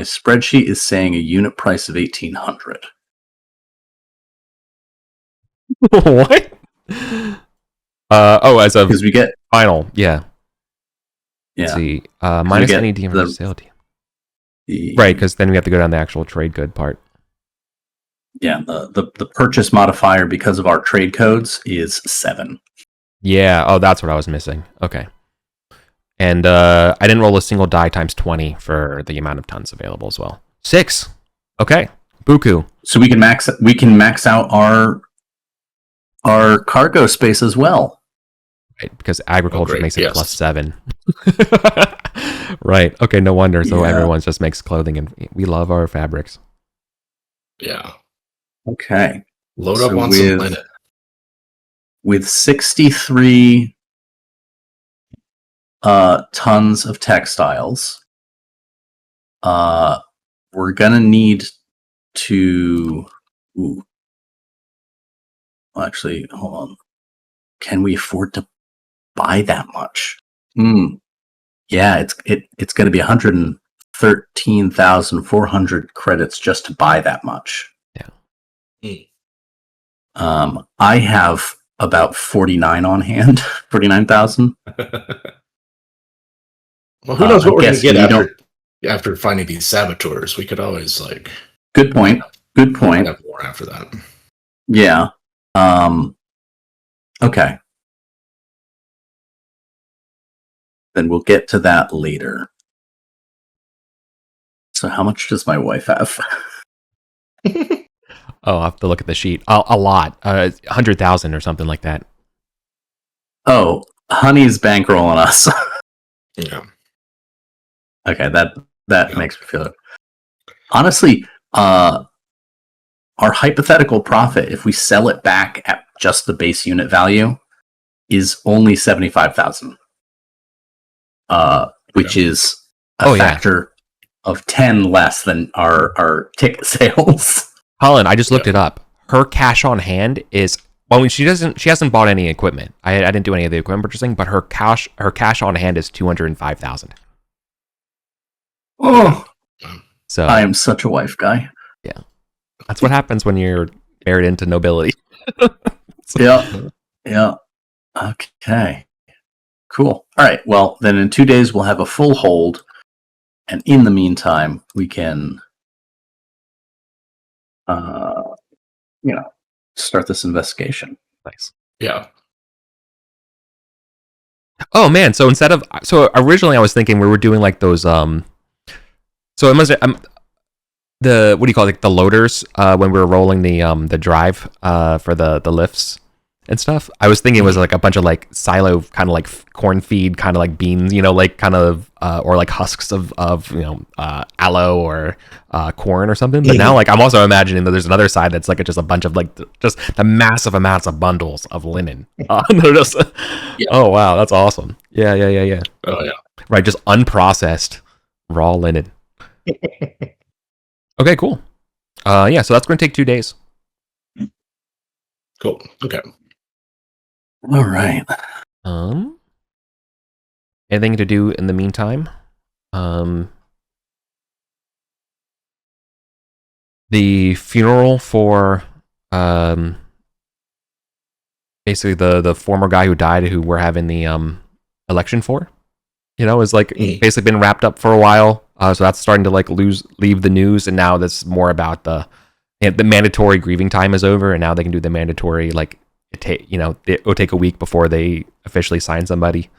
spreadsheet is saying a unit price of 1,800. What? As a Because we get final, yeah. Let's yeah see. Minus get any DM the- for sale team. Right, because then we have to go down the actual trade good part. yeah the purchase modifier because of our trade codes is 7. Yeah. Oh, that's what I was missing. Okay. And I didn't roll a single die times 20 for the amount of tons available as well. 6. Okay. Buku. So we can max out our cargo space as well. Right, because agriculture great, makes it yes. +7. Right. Okay, no wonder. So Yeah. everyone just makes clothing, and we love our fabrics. Yeah. Okay. Load So up on some linen. With 63 tons of textiles, we're gonna need to. Ooh. Well, actually, hold on. Can we afford to buy that much? Yeah, it's going to be 113,400 credits just to buy that much. Yeah. I have about 49 on hand. 49,000. Well, who knows what we're going to guessing get after finding these saboteurs? We could always Good point. have more after that. Yeah. Okay. Then we'll get to that later. So how much does my wife have? Oh, I'll have to look at the sheet. A lot. 100,000 or something like that. Oh, Honey's bankrolling us. Yeah. Okay, that makes me feel it. Honestly, our hypothetical profit, if we sell it back at just the base unit value, is only 75,000. Which is a factor of 10 less than our ticket sales. Colin, I just looked it up. Her cash on hand is she hasn't bought any equipment. I didn't do any of the equipment purchasing, but her cash on hand is 205,000. Oh, so I am such a wife guy. Yeah, that's what happens when you're married into nobility. Yeah. Okay. Cool. All right. Well, then in 2 days we'll have a full hold, and in the meantime we can, start this investigation. Nice. Yeah. Oh man! So originally I was thinking we were doing like those So it must the what do you call it? Like the loaders when we were rolling the drive for the lifts. and stuff. I was thinking it was like a bunch of like silo kind of like corn feed, kind of like beans, like kind of or like husks of aloe or corn or something. But now like I'm also imagining that there's another side that's like just a bunch of like just the massive amounts of bundles of linen. They're just, oh wow, that's awesome. Yeah. Oh yeah. Right, just unprocessed raw linen. Okay, cool. Yeah, so that's going to take 2 days. Cool. Okay. All right. Anything to do in the meantime? The funeral for basically the former guy who died, who we're having the election for, is like basically been wrapped up for a while. So that's starting to like leave the news, and now that's more about the mandatory grieving time is over, and now they can do the mandatory like it'll take a week before they officially sign somebody,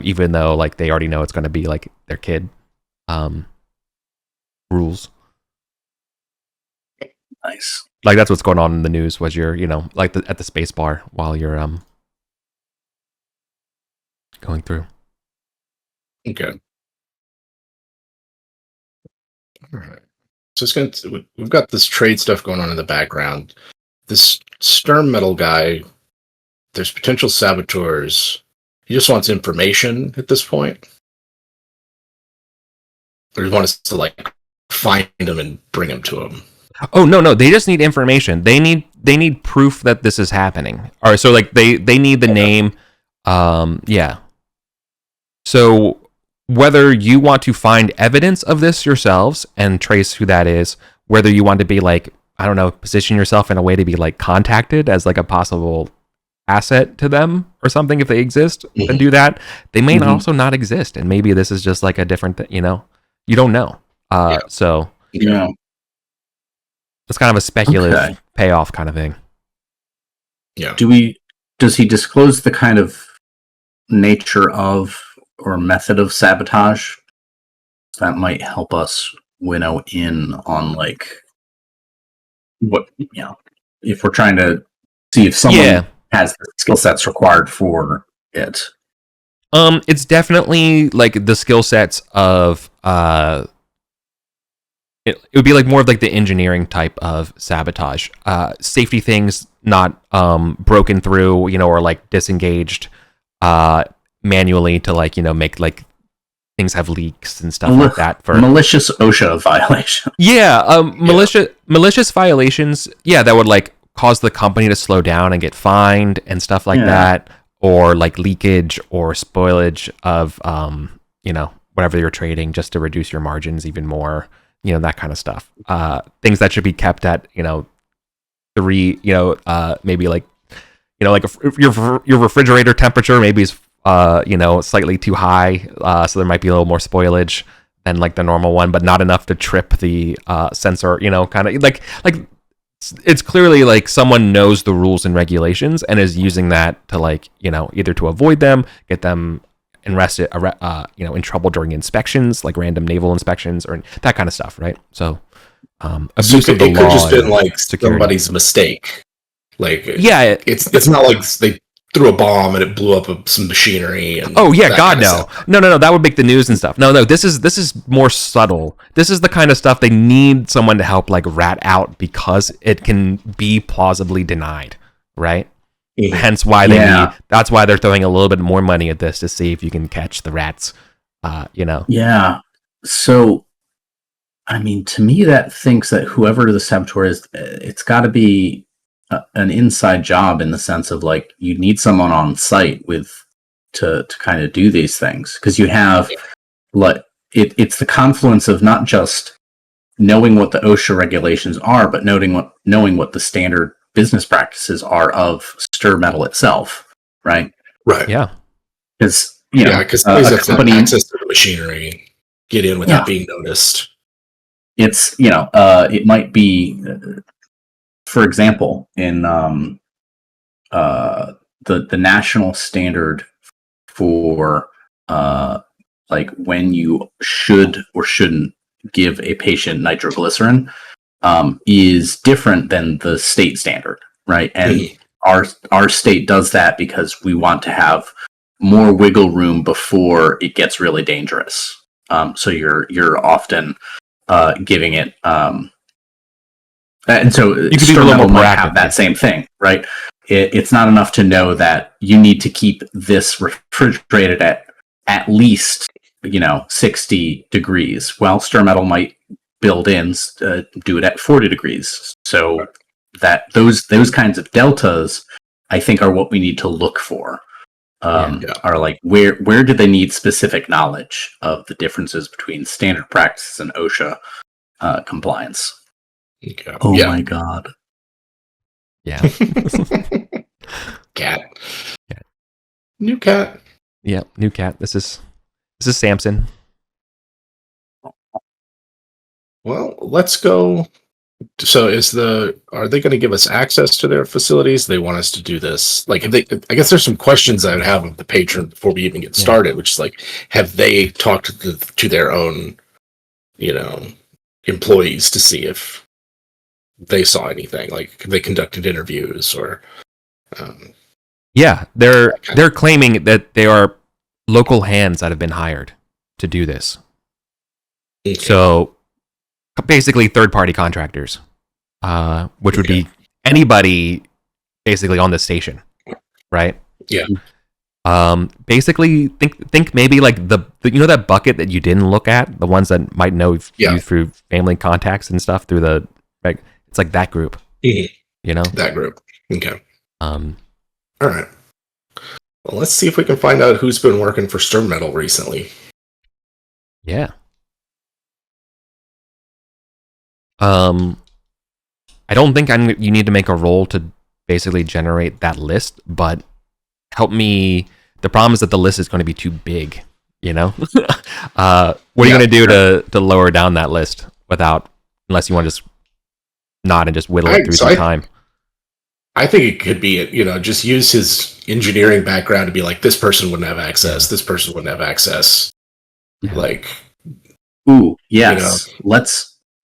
even though like they already know it's going to be like their kid. Rules. Nice. Like that's what's going on in the news. Was you're like at the space bar while you're going through. Okay. All right. So we've got this trade stuff going on in the background. This Sturm Metal guy, there's potential saboteurs. He just wants information at this point. Or he wants us to like find him and bring him to him. Oh no, they just need information. They need proof that this is happening. All right, so like they need the name. Yeah. So whether you want to find evidence of this yourselves and trace who that is, whether you want to be like, I don't know, position yourself in a way to be like contacted as like a possible asset to them or something if they exist, and do that. They may also not exist, and maybe this is just like a different thing, you don't know. So it's kind of a speculative payoff kind of thing. Yeah. Does he disclose the kind of nature of or method of sabotage that might help us winnow in on like what if we're trying to see if someone has the skill sets required for it? It's definitely like the skill sets of it would be like more of like the engineering type of sabotage, safety things not broken through, or like disengaged manually to like make like things have leaks and stuff like that for malicious OSHA violation. Malicious violations, that would like cause the company to slow down and get fined and stuff like that, or like leakage or spoilage of whatever you're trading just to reduce your margins even more, that kind of stuff. Things that should be kept at 3, maybe like like your refrigerator temperature maybe is slightly too high, so there might be a little more spoilage than like the normal one, but not enough to trip the sensor, kind of like it's clearly like someone knows the rules and regulations and is using that to like either to avoid them, get them arrested, in trouble during inspections, like random naval inspections or that kind of stuff, right? So abuse of the law. It could just been like somebody's mistake. Like it's not like they threw a bomb and it blew up some machinery. And God, no, that would make the news and stuff. No, this is more subtle. This is the kind of stuff they need someone to help like rat out because it can be plausibly denied, right? Hence why that's why they're throwing a little bit more money at this to see if you can catch the rats. Yeah. So, I mean, to me, that thinks that whoever the saboteur is, it's got to be an inside job in the sense of like you need someone on site to kind of do these things, because you have like it's the confluence of not just knowing what the OSHA regulations are, but knowing what the standard business practices are of Stir Metal itself, right? Right. Yeah. Because because company access to the machinery get in without being noticed. It's it might be, for example, in the national standard for like when you should or shouldn't give a patient nitroglycerin is different than the state standard, right? And our state does that because we want to have more wiggle room before it gets really dangerous. So you're often giving it, and so You could be a stir little metal more might proactive, have that same thing, right? It's not enough to know that you need to keep this refrigerated at least 60 degrees. Well, stir metal might build in do it at 40 degrees. So that those kinds of deltas, I think, are what we need to look for. Are like where do they need specific knowledge of the differences between standard practices and OSHA compliance? Okay. Oh my god! Yeah. Cat. Yeah. New cat. Yeah, new cat. This is Samson. Well, let's go. So are they going to give us access to their facilities? They want us to do this. Like, I guess there's some questions I would have of the patron before we even get started, which is like, have they talked to their own, employees to see if they saw anything? Like, they conducted interviews or, yeah, they're claiming that they are local hands that have been hired to do this. okay. So basically third-party contractors, which would be anybody basically on the station, right? Yeah. Basically think maybe like the that bucket that you didn't look at, the ones that might know you through family contacts and stuff through the it's like that group. That group. Okay. All right. Well, let's see if we can find out who's been working for Stir Metal recently. Yeah. I don't think you need to make a roll to basically generate that list, but help me. The problem is that the list is going to be too big, what are you going to do to lower down that list unless you want to just nod and just whittle it through some time? I think it could be, just use his engineering background to be like, this person wouldn't have access, this person wouldn't have access. Yeah. Like, ooh, yes.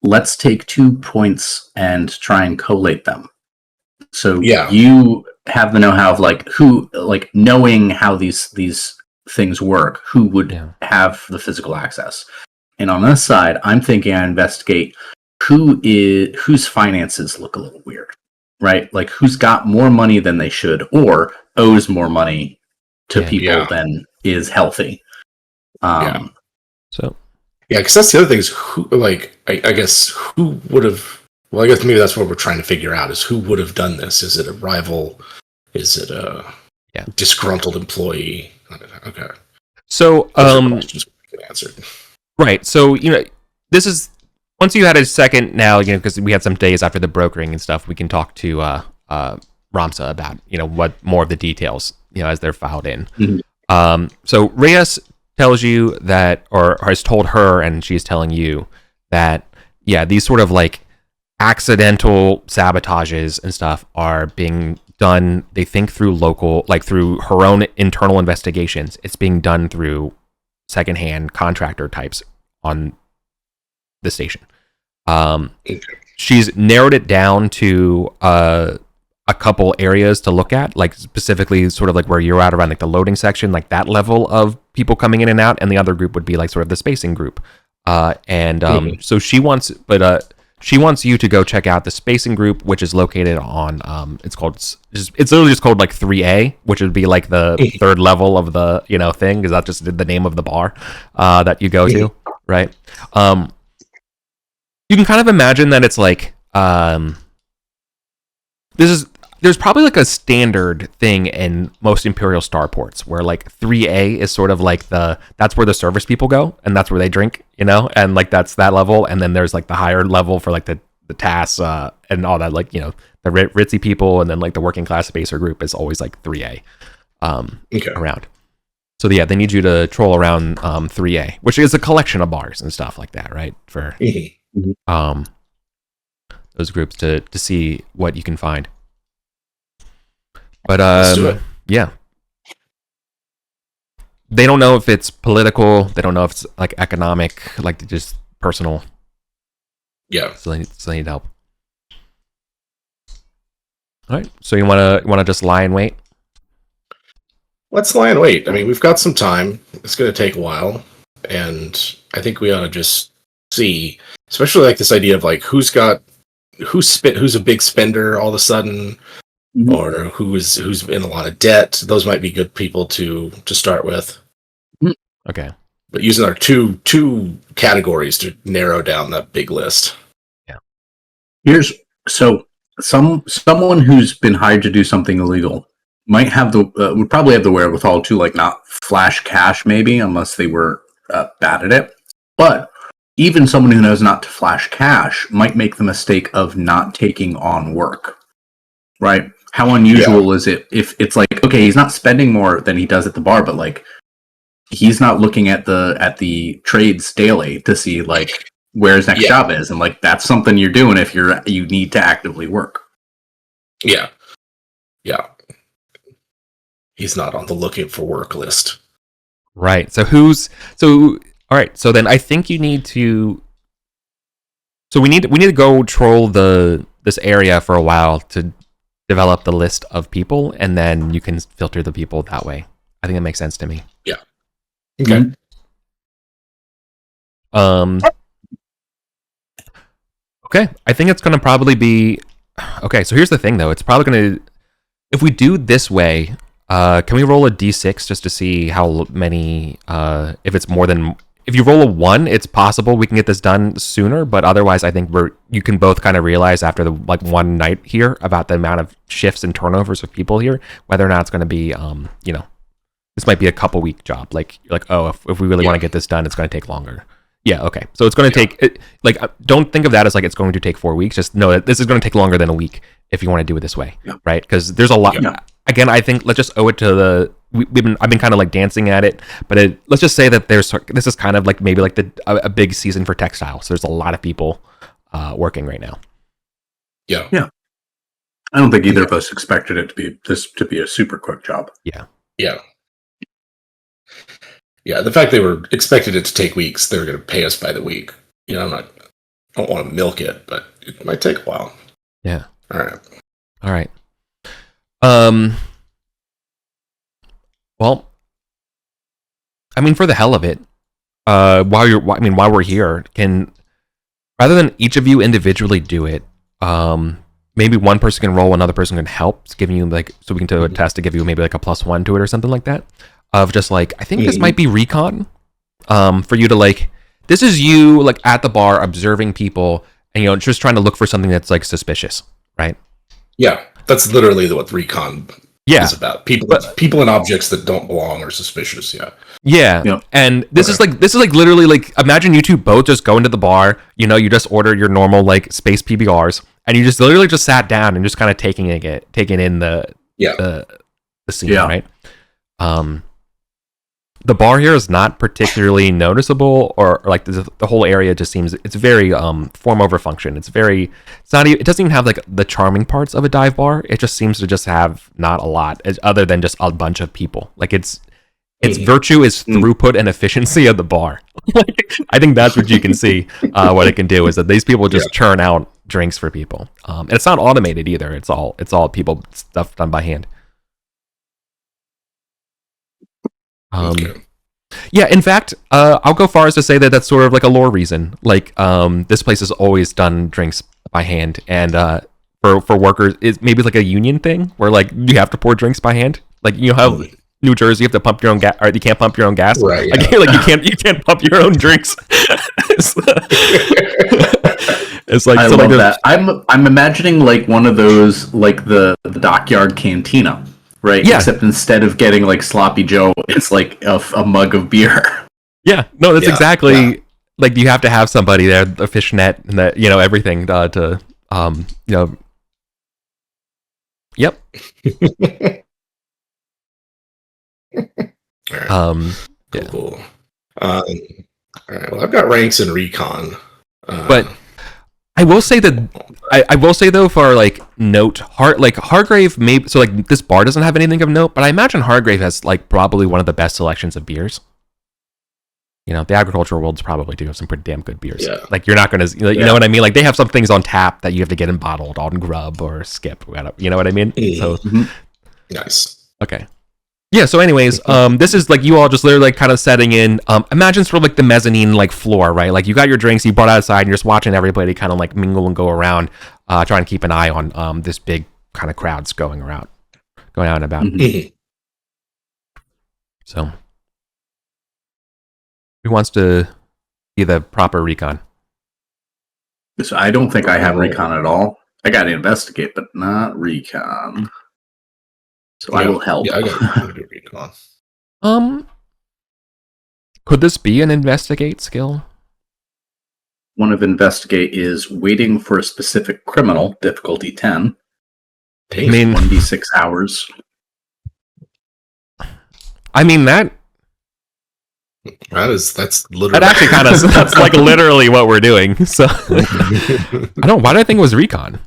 Let's take 2 points and try and collate them. So you have the know-how of knowing how these things work, who would have the physical access. And on this side, I'm thinking I investigate whose finances look a little weird, right? Like who's got more money than they should or owes more money to people than is healthy. So because that's the other thing is who, I guess who would have. Well, I guess maybe that's what we're trying to figure out is who would have done this. Is it a rival? Is it a disgruntled employee? Okay. So questions we can answer. Right. So this is once you had a second now, because we had some days after the brokering and stuff, we can talk to Ramsa about what more of the details as they're filed in. Mm-hmm. So Reyes tells you that, or has told her, and she's telling you that these sort of like accidental sabotages and stuff are being done. They think through through her own internal investigations. It's being done through secondhand contractor types on the station. She's narrowed it down to a couple areas to look at, like specifically sort of like where you're at around like the loading section, like that level of people coming in and out, and the other group would be like sort of the spacing group. So she wants you to go check out the spacing group, which is located on it's literally just called like 3A, which would be like the third level of the thing, because that's just the name of the bar that you go to, right? You can kind of imagine that it's like there's probably like a standard thing in most Imperial starports where like 3A is sort of like that's where the service people go and that's where they drink, and like that's that level, and then there's like the higher level for like the tasks and all that, like the ritzy people, and then like the working class spacer group is always like 3A around. So they need you to troll around 3A, which is a collection of bars and stuff like that, right? For those groups to see what you can find. But they don't know if it's political. They don't know if it's like economic, like just personal. Yeah. So they need help. All right. So you wanna just lie and wait? Let's lie and wait. I mean, we've got some time. It's going to take a while, and I think we ought to just see, especially like this idea of like who's a big spender all of a sudden, or who's in a lot of debt. Those might be good people to start with. Okay. But using our two categories to narrow down that big list. Yeah. Someone who's been hired to do something illegal might have would probably have the wherewithal to like not flash cash, maybe, unless they were bad at it. But even someone who knows not to flash cash might make the mistake of not taking on work. Right? How unusual is it if it's like, okay, he's not spending more than he does at the bar, but like he's not looking at the trades daily to see like where his next job is, and like that's something you're doing if you need to actively work. Yeah. He's not on the looking for work list. Right. So all right. So then I think you need to. So we need to go troll this area for a while to develop the list of people, and then you can filter the people that way. I think that makes sense to me. Yeah. Okay. Okay. I think it's going to probably be. Okay. So here's the thing, though. It's probably going to. If we do this way. Can we roll a d6 just to see how many, if it's more than, if you roll a 1, it's possible we can get this done sooner, but otherwise I think you can both kind of realize after the like one night here about the amount of shifts and turnovers of people here, whether or not it's going to be, this might be a couple week job. Like, you're like, oh, if we really want to get this done, it's going to take longer. Yeah, okay. So it's going to take, don't think of that as like it's going to take 4 weeks. Just know that this is going to take longer than a week if you want to do it this way, right? Because there's a lot. Yeah. Again, I think let's just owe it to I've been kind of like dancing at it, but let's just say that this is kind of like maybe like a big season for textiles. So there's a lot of people working right now. Yeah. I don't think either of us expected it to be a super quick job. Yeah. The fact they were expected it to take weeks, they were going to pay us by the week. I don't want to milk it, but it might take a while. Yeah. All right. Well, I mean, for the hell of it, while we're here, rather than each of you individually do it, maybe one person can roll, another person can help, giving you like, so we can do a test to give you maybe like a +1 to it or something like that. Of just like, I think this might be recon, for you to like, this is you like at the bar observing people and just trying to look for something that's like suspicious, right? Yeah, that's literally what recon is about. People and objects that don't belong or suspicious. Yeah. And this is like literally like, imagine you two both just go into the bar. You just order your normal like space PBRs, and you just literally just sat down and just kind of taking in the scene, right? The bar here is not particularly noticeable, or like the whole area just seems, it's very form over function. It doesn't even have like the charming parts of a dive bar. It just seems to just have not a lot other than just a bunch of people. Like its virtue is throughput and efficiency of the bar. I think that's what you can see. What it can do is that these people just churn out drinks for people. And it's not automated either. It's all people stuff done by hand. Yeah, in fact, I'll go far as to say that that's sort of like a lore reason. Like, this place has always done drinks by hand, and for workers, it's maybe like a union thing where like you have to pour drinks by hand. Like how New Jersey you have to pump your own gas, or you can't pump your own gas. Right. Yeah. Like you can't pump your own drinks. It's like, I love that. I'm imagining like one of those, like the dockyard cantina. Right. Yeah. Except instead of getting like sloppy Joe, it's like a mug of beer. Yeah. No, that's exactly like you have to have somebody there, the fishnet and that, everything to Yep. Cool. All right. Well, I've got ranks in recon, but I will say that I will say though, for like Hargrave, maybe, so like this bar doesn't have anything of note, but I imagine Hargrave has like probably one of the best selections of beers. the agricultural worlds probably do have some pretty damn good beers. Yeah. Like you're not gonna, you know what I mean? Like they have some things on tap that you have to get in bottled on Grub or Skip. You know what I mean? So Nice. okay. Yeah, so anyways, this is like you all just literally like kind of setting in. Imagine sort of like the mezzanine like floor, right? Like you got your drinks, you brought outside, and you're just watching everybody kind of like mingle and go around, trying to keep an eye on this big kind of crowds going out and about. So, who wants to be the proper recon? So I don't think I have recon at all. I got to investigate, but not recon. So I will help. Yeah, I got recon. Could this be an investigate skill? One of investigate is waiting for a specific criminal, difficulty 10. I mean, 1d6 hours. I mean that's literally that actually kind of that's like literally what we're doing. So why do I think it was recon?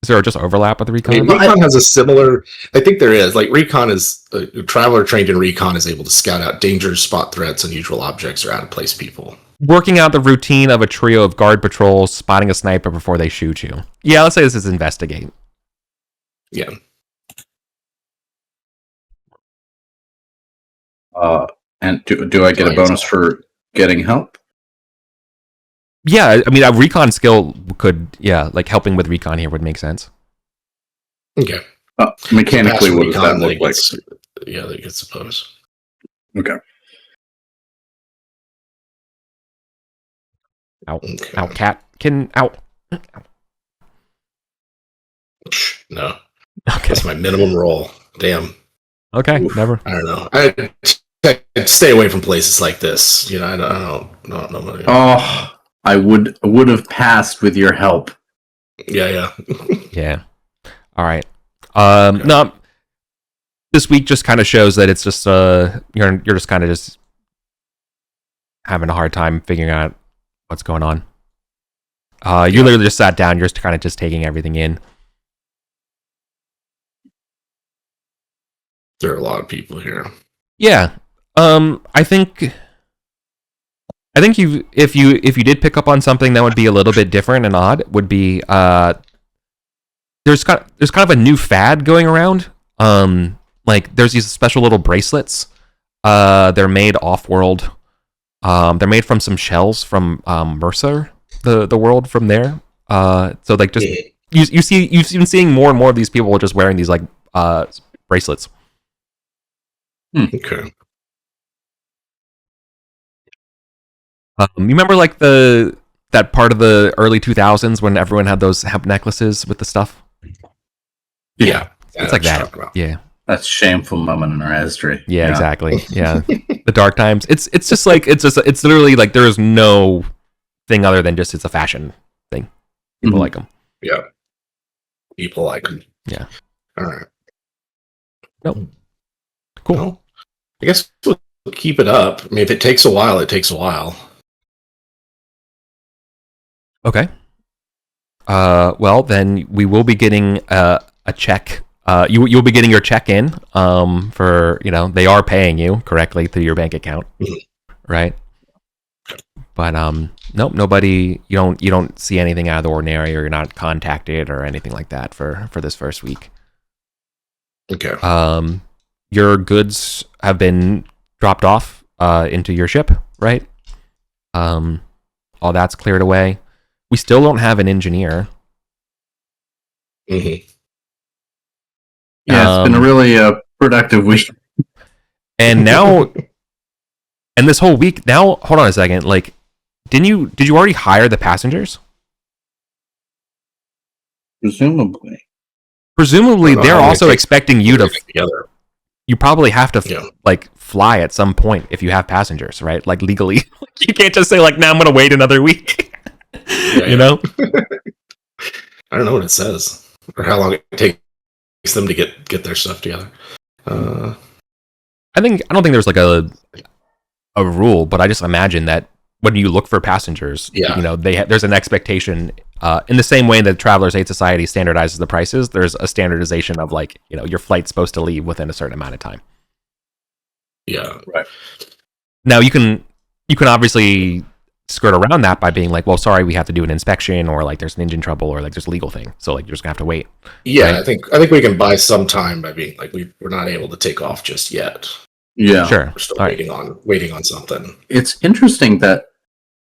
Is there just overlap with recon? I mean, recon has a similar. I think there is. Like recon is a traveler trained in recon is able to scout out dangers, spot threats, unusual objects, or out of place people. Working out the routine of a trio of guard patrols, spotting a sniper before they shoot you. Yeah, let's say this is investigate. Yeah. And do I get a bonus for getting help? Yeah, I mean, a recon skill could, like helping with recon here would make sense. Okay. Mechanically, what does that look like? Yeah, they gets a bonus. Okay. Ow. Okay. Ow, cat. Kitten. Ow. No. Okay. That's my minimum roll. Damn. Okay, Oof. never. I don't know. I stay away from places like this. I don't know. Oh, I would have passed with your help. Yeah. Yeah. All right. No. This week just kind of shows that it's just you're just kind of just having a hard time figuring out what's going on. You literally just sat down. You're just kind of just taking everything in. There are a lot of people here. Yeah. I think if you did pick up on something that would be a little bit different and odd would be there's kind of a new fad going around. Like there's these special little bracelets. They're made off-world. They're made from some shells from Mercer, the world from there. So like just you've been seeing more and more of these people just wearing these like bracelets. Okay. You remember like that part of the early 2000s when everyone had those hemp necklaces with the stuff? Yeah. It's like that. Yeah. That's a shameful moment in our history. Yeah, exactly. Yeah. The dark times. It's just like it's literally like there is no thing other than just it's a fashion thing. People like them. Yeah. People like them. Yeah. All right. Nope. Cool. Well, I guess we'll keep it up. I mean, if it takes a while, it takes a while. Okay. Well, then we will be getting a check. You'll be getting your check in. For they are paying you correctly through your bank account, right? But nope, nobody. You don't see anything out of the ordinary, or you're not contacted or anything like that for this first week. Okay. Your goods have been dropped off into your ship, right? All that's cleared away. We still don't have an engineer. Mm-hmm. Yeah, it's been a really productive week. And now, and this whole week, now, hold on a second. Like, did you already hire the passengers? Presumably, they're also expecting you to. Together. You probably have to like fly at some point if you have passengers, right? Like legally, you can't just say like, "Now I'm going to wait another week." You know? I don't know what it says or how long it takes them to get their stuff together. I don't think there's like a rule, but I just imagine that when you look for passengers, there's an expectation in the same way that Travelers Aid Society standardizes the prices. There's a standardization of like, your flight's supposed to leave within a certain amount of time. Yeah. Right. Now you can you can obviously skirt around that by being like, well, sorry, we have to do an inspection, or like there's an engine trouble, or like there's a legal thing, so like you're just gonna have to wait. Yeah, right? I think we can buy some time by being like we're not able to take off just yet. Yeah. Sure. We're still All waiting on something. It's interesting that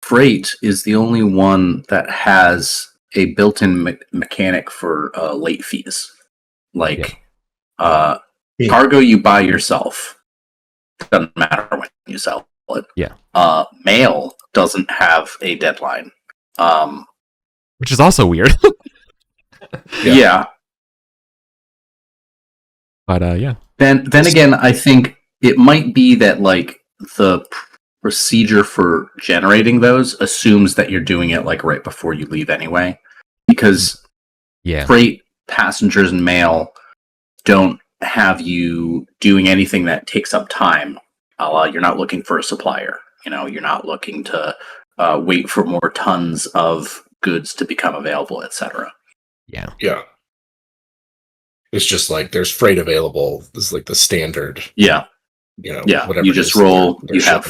freight is the only one that has a built-in mechanic for late fees. Like cargo you buy yourself. Doesn't matter when you sell it. Yeah. Mail doesn't have a deadline. Which is also weird. Yeah. But yeah. Then again, I think it might be that like the procedure for generating those assumes that you're doing it like right before you leave anyway, because freight, passengers, and mail don't have you doing anything that takes up time. You're not looking for a supplier. You're not looking to wait for more tons of goods to become available, etc. Yeah. It's just like there's freight available. This is like the standard. Yeah. Whatever you just roll. They're you have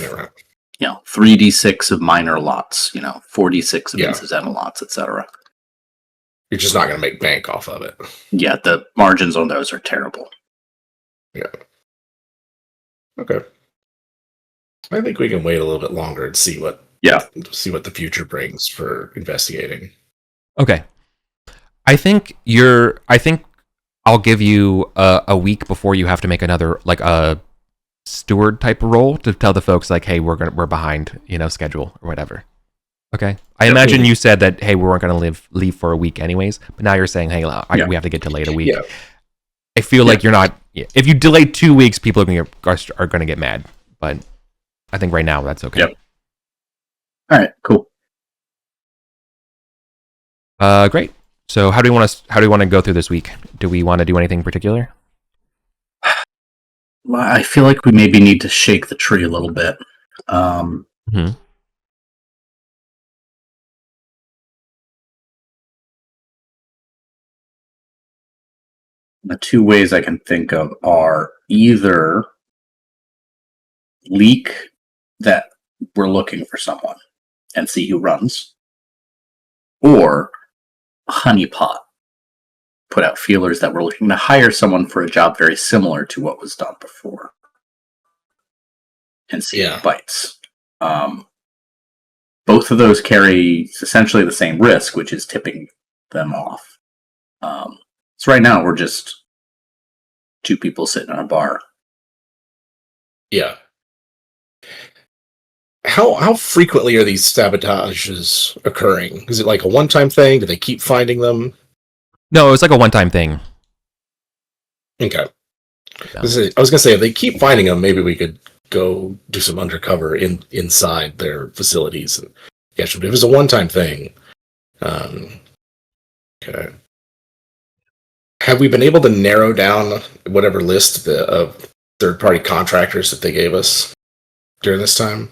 3d6 of minor lots. 4d6 of incidental lots, etc. You're just not going to make bank off of it. Yeah, the margins on those are terrible. Yeah. Okay. I think we can wait a little bit longer and see what the future brings for investigating. Okay. I think I'll give you a week before you have to make another like a steward type roll to tell the folks like, hey, we're behind, schedule or whatever. Okay. I imagine you said that, hey, we weren't going to leave for a week anyways, but now you're saying, hey, we have to get delayed a week. Yeah. I feel like you're not. If you delay 2 weeks, people are going to get mad. But I think right now that's okay. Yep. All right. Cool. Great. So how do we want to go through this week? Do we want to do anything in particular? Well, I feel like we maybe need to shake the tree a little bit. The two ways I can think of are either leak that we're looking for someone and see who runs, or honeypot, put out feelers that we're looking to hire someone for a job very similar to what was done before and see who bites. Both of those carry essentially the same risk, which is tipping them off. So right now we're just two people sitting in a bar. Yeah. How frequently are these sabotages occurring? Is it like a one-time thing? Do they keep finding them? No, it's like a one-time thing. Okay. I was going to say, if they keep finding them, maybe we could go do some undercover inside their facilities and catch them. But if it's a one-time thing, okay. Have we been able to narrow down whatever list of third-party contractors that they gave us during this time?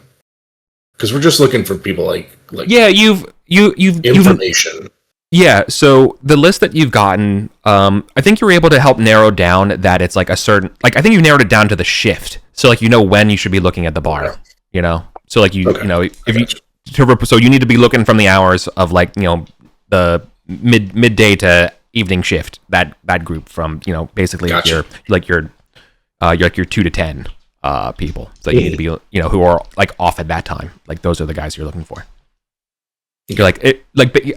Because we're just looking for people like you've information. Yeah, so the list that you've gotten, I think you were able to help narrow down that it's like a certain, like I think you narrowed it down to the shift, so like when you should be looking at the bar, so like so you need to be looking from the hours of like the midday to evening shift, that group from basically your 2 to 10 people, so you need to be who are like off at that time, like those are the guys you're looking for. You're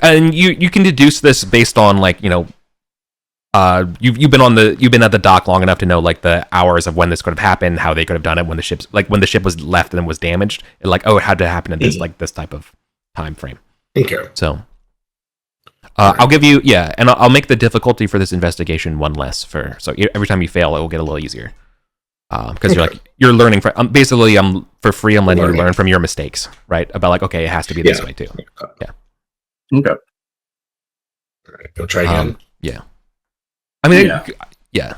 and you can deduce this based on like you've been at the dock long enough to know like the hours of when this could have happened, how they could have done it when the ship was left and was damaged, and like it had to happen in this this type of time frame. Okay. So I'll give you and I'll make the difficulty for this investigation one less so every time you fail it will get a little easier. Because you're learning from basically for free. I'm letting you learn from your mistakes, right? About like, okay, it has to be this way too. Yeah. Okay. All right, go try again. Yeah. I mean, yeah.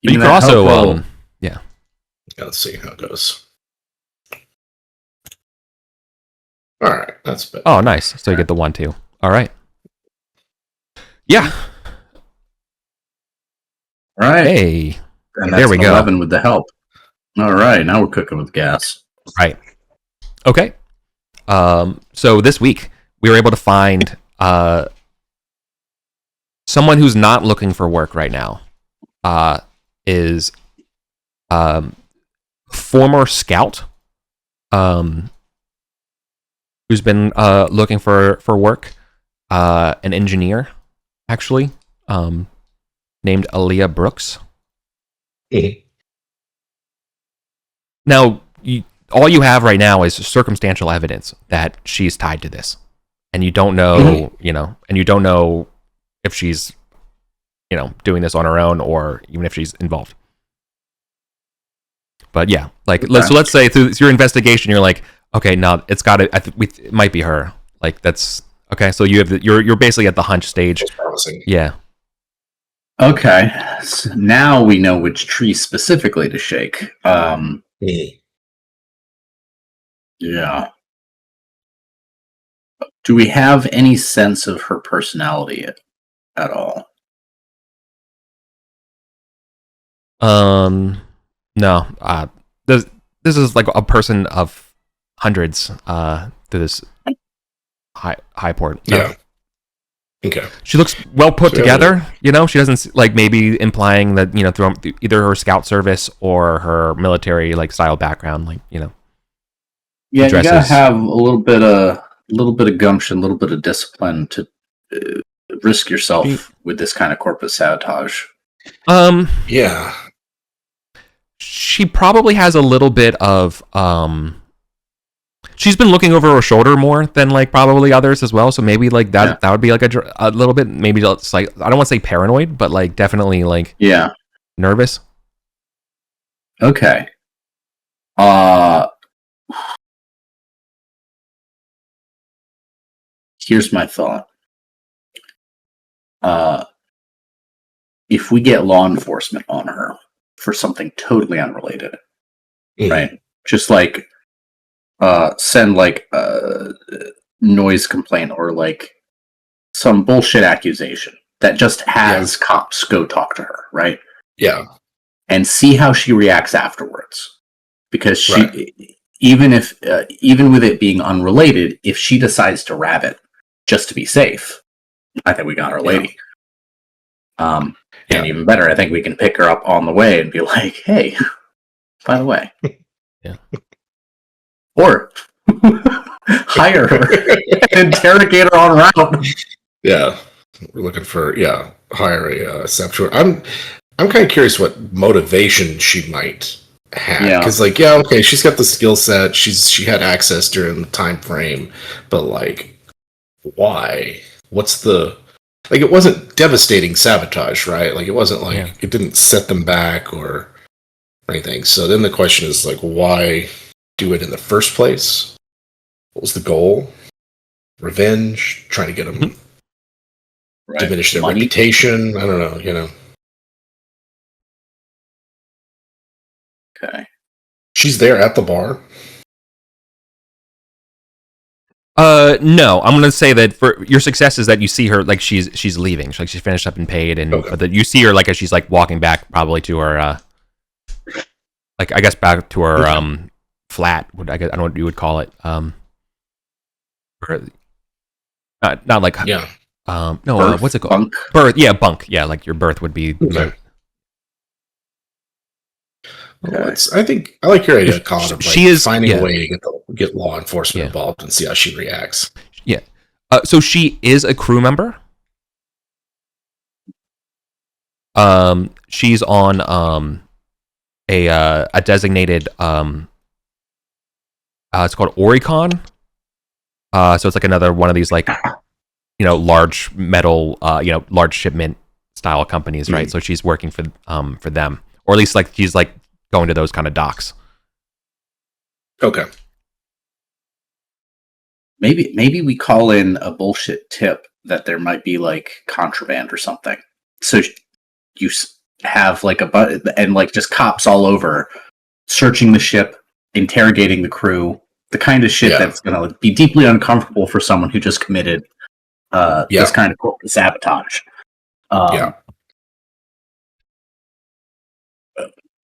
But you can also, Let's see how it goes. All right, that's better. Oh, nice. So you get the 1 2. All right. Yeah. All right. Hey. And there we go. 11 with the help. All right, now we're cooking with gas. Right. Okay. So this week we were able to find someone who's not looking for work right now. Is former scout who's been looking for work, an engineer actually, named Aaliyah Brooks. Now, all you have right now is circumstantial evidence that she's tied to this, and you don't know, and you don't know if she's, doing this on her own or even if she's involved. But yeah, like so let's say through your investigation, you're like, okay, no, it's got to. It might be her. Like that's okay. So you have you're basically at the hunch stage. That's promising. Yeah. Okay. So now we know which tree specifically to shake. Yeah. Do we have any sense of her personality at all? No. This is like a person of hundreds to this high port. No. Yeah. Okay. She looks well put together. She doesn't like maybe implying that through either her scout service or her military like style background, like Yeah, you gotta have a little bit of gumption, a little bit of discipline to risk yourself with this kind of corporate sabotage. Yeah. She probably has a little bit of she's been looking over her shoulder more than like probably others as well, so maybe like that would be like a little bit, maybe it's like, I don't want to say paranoid, but like definitely like nervous. Okay. Here's my thought. If we get law enforcement on her for something totally unrelated, right? Just like send like a noise complaint or like some bullshit accusation that just has cops go talk to her, right? Yeah. And see how she reacts afterwards. Because she, even with it being unrelated, if she decides to rabbit just to be safe, I think we got our lady. And even better, I think we can pick her up on the way and be like, hey, by the way. Or hire her and interrogate her on route. Yeah. We're looking for, hire a saboteur. I'm kind of curious what motivation she might have. Because, she's got the skill set. She had access during the time frame. But, like, why? What's the... Like, it wasn't devastating sabotage, right? Like, it wasn't like... It didn't set them back or anything. So then the question is, like, why do it in the first place? What was the goal? Revenge? Trying to get them... diminish their reputation? I don't know, Okay. She's there at the bar? No. I'm gonna say that for your success is that you see her like she's leaving. Like she's finished up and paid, and but that you see her like as she's like walking back probably to her like I guess back to her flat. I don't know what you would call it. Not like no, what's it called? Bunk. Berth. Yeah, bunk. Yeah, like your berth would be. Okay. Well, I think I like your idea, Colin, of like she is finding a way to get law enforcement involved and see how she reacts. Yeah. So she is a crew member. She's on a designated it's called Oricon. So it's like another one of these like large metal large shipment style companies, right? So she's working for them, or at least like she's like going to those kind of docks. Okay. Maybe we call in a bullshit tip that there might be like contraband or something. So you have like and like just cops all over searching the ship, interrogating the crew, the kind of shit that's going to be deeply uncomfortable for someone who just committed this kind of corporate sabotage.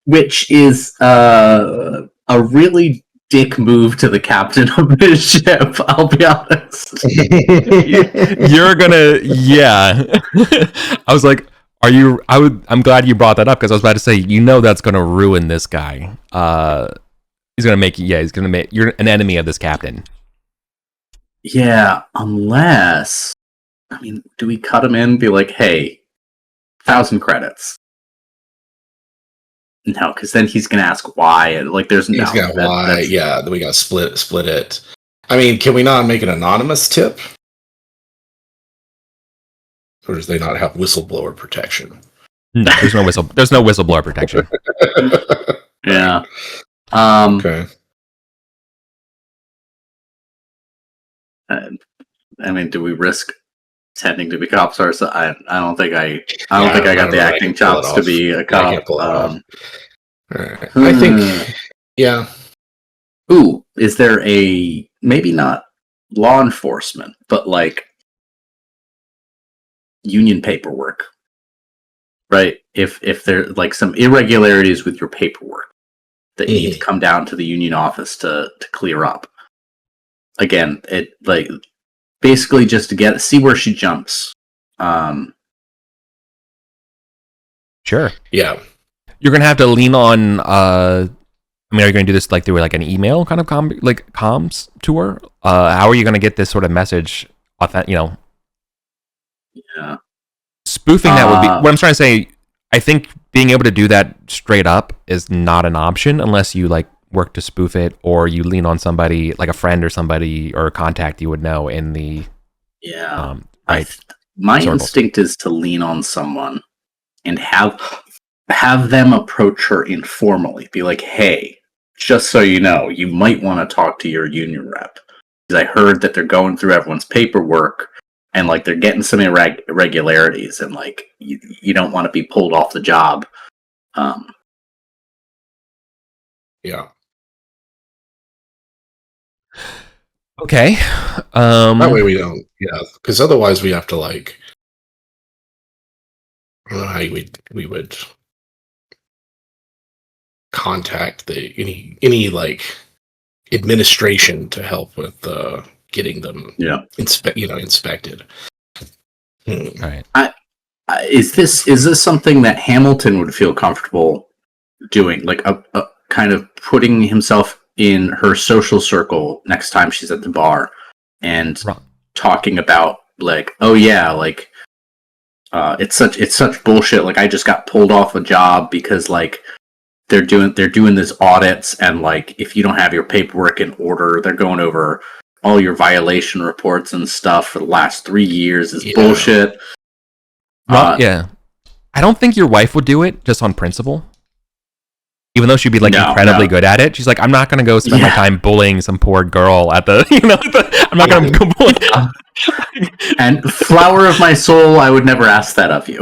Which is a really dick move to the captain of this ship. I'll be honest. You're gonna, yeah. I was like, are you? I'm glad you brought that up because I was about to say, that's gonna ruin this guy. He's gonna make you're an enemy of this captain. Yeah, unless, do we cut him in and be like, hey, 1,000 credits? No, because then he's gonna ask why, and like, there's no. He's got why, yeah. Then we gotta split it. I mean, can we not make an anonymous tip? Or does they not have whistleblower protection? No, there's no whistleblower protection. Yeah. Okay. Do we risk pretending to be cops ourselves? I don't think I got the acting chops to be a cop. I can't pull it off. Right. I think, yeah. Ooh, is there a, maybe not law enforcement, but like union paperwork, right? If there like some irregularities with your paperwork that you need to come down to the union office to clear up. Again, it like basically just to see where she jumps. Sure. Yeah. You're gonna have to lean on. Are you going to do this like through like an email kind of comms tour? How are you going to get this sort of message? Yeah. Spoofing that would be what I'm trying to say. I think being able to do that straight up is not an option unless you like work to spoof it or you lean on somebody like a friend or somebody or a contact you would know in the my instinct is to lean on someone and have them approach her informally. Be like, hey, just so you know, you might want to talk to your union rep. Because I heard that they're going through everyone's paperwork and like they're getting some irregularities and like you don't want to be pulled off the job. Yeah. Okay. That way we don't, because otherwise we have to like, I don't know how we would contact any like administration to help with getting them inspected. All right. Is this something that Hamilton would feel comfortable doing, like a kind of putting himself in her social circle next time she's at the bar and talking about like, oh yeah, like it's such bullshit, like I just got pulled off a job because like they're doing this audits and like if you don't have your paperwork in order, they're going over all your violation reports and stuff for the last 3 years is bullshit. Yeah. I don't think your wife would do it just on principle. Even though she'd be like incredibly good at it, she's like, I'm not going to go spend my time bullying some poor girl at the, I'm not going to go bully. And flower of my soul, I would never ask that of you.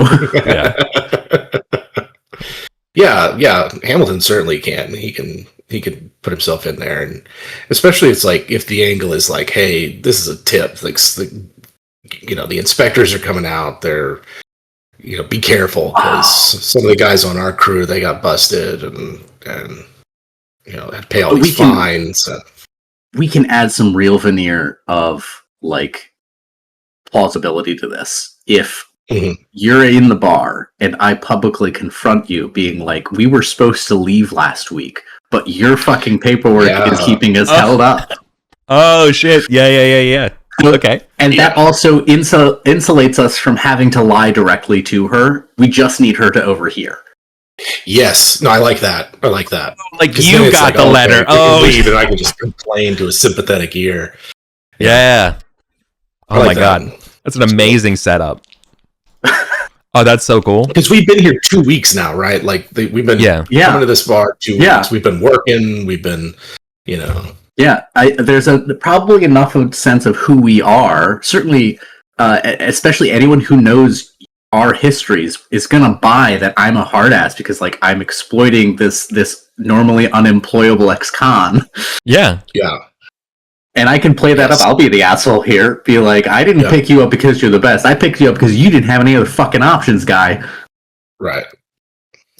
Yeah. Hamilton certainly can. He can put himself in there, and especially it's like if the angle is like, hey, this is a tip, like the inspectors are coming out, they're be careful because some of the guys on our crew, they got busted and had to pay all these fines. We can add some real veneer of like plausibility to this. If you're in the bar and I publicly confront you being like, we were supposed to leave last week, but your fucking paperwork is keeping us held up. Oh shit. Yeah. Okay. And that also insulates us from having to lie directly to her. We just need her to overhear. Yes. No, I like that. Like you got the letter. And I can just complain to a sympathetic ear. Yeah. Oh my God. That's an amazing setup. Oh, that's so cool. Because we've been here 2 weeks now, right? Like we've been coming to this bar 2 weeks. We've been working. We've been, Yeah, there's probably enough of a sense of who we are. Certainly, especially anyone who knows our histories is gonna buy that I'm a hard ass because like I'm exploiting this normally unemployable ex-con. Yeah. And I can play that up. I'll be the asshole here. Be like, I didn't pick you up because you're the best. I picked you up because you didn't have any other fucking options, guy. Right.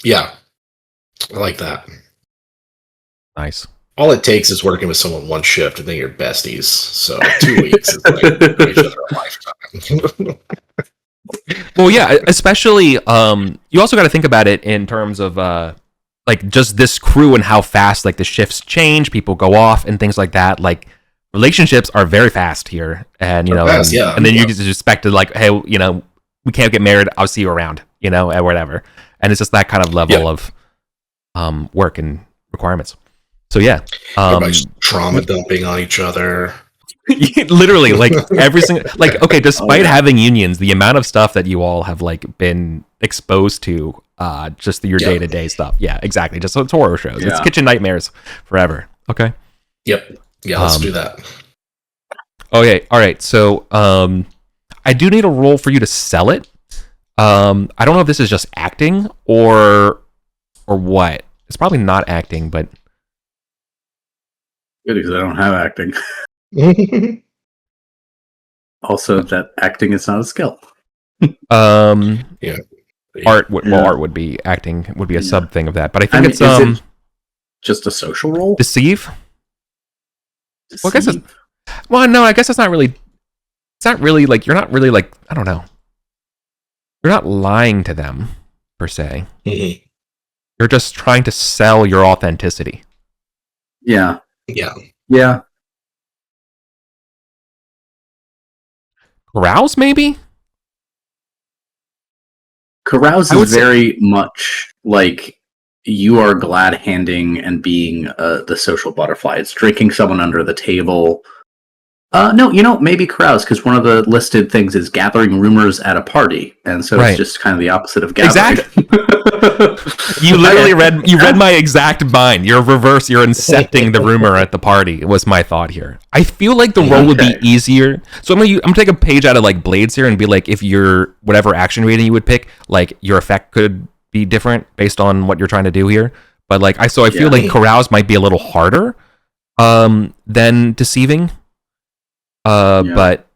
Yeah. I like that. Nice. all it takes is working with someone one shift, and then you're besties. So 2 weeks is like each other a lifetime. Well, yeah, especially you also got to think about it in terms of like just this crew and how fast like the shifts change, people go off and things like that. Like relationships are very fast here, and and then you just expect to like, hey, we can't get married. I'll see you around, or whatever. And it's just that kind of level of work and requirements. So yeah, everybody's trauma dumping on each other. Literally, like every single, like, okay, despite having unions, the amount of stuff that you all have like been exposed to, just your day-to-day stuff. Yeah, exactly. Just it's horror shows. It's kitchen nightmares forever. Okay. Yep. Yeah, let's do that. Okay. All right. So, I do need a role for you to sell it. I don't know if this is just acting or what. It's probably not acting, but good because I don't have acting. Also, that acting is not a skill. Yeah. Art would be acting would be a sub thing of that, but I think it's it just a social role. Deceive. Well, I guess no, I guess it's not really. It's not really like you're not really like I don't know. You're not lying to them per se. Mm-hmm. You're just trying to sell your authenticity. Yeah. Yeah. Yeah. Carouse, maybe? Carouse is very much like you are glad handing and being the social butterfly. It's drinking someone under the table. No, maybe carouse, because one of the listed things is gathering rumors at a party, and so it's just kind of the opposite of gathering. Exactly. You literally read my exact mind. You're reverse. You're incepting the rumor at the party. Was my thought here. I feel like the role would be easier. So I'm gonna take a page out of like Blades here and be like, if your whatever action rating you would pick, like your effect could be different based on what you're trying to do here. But like I feel like carouse might be a little harder than deceiving. But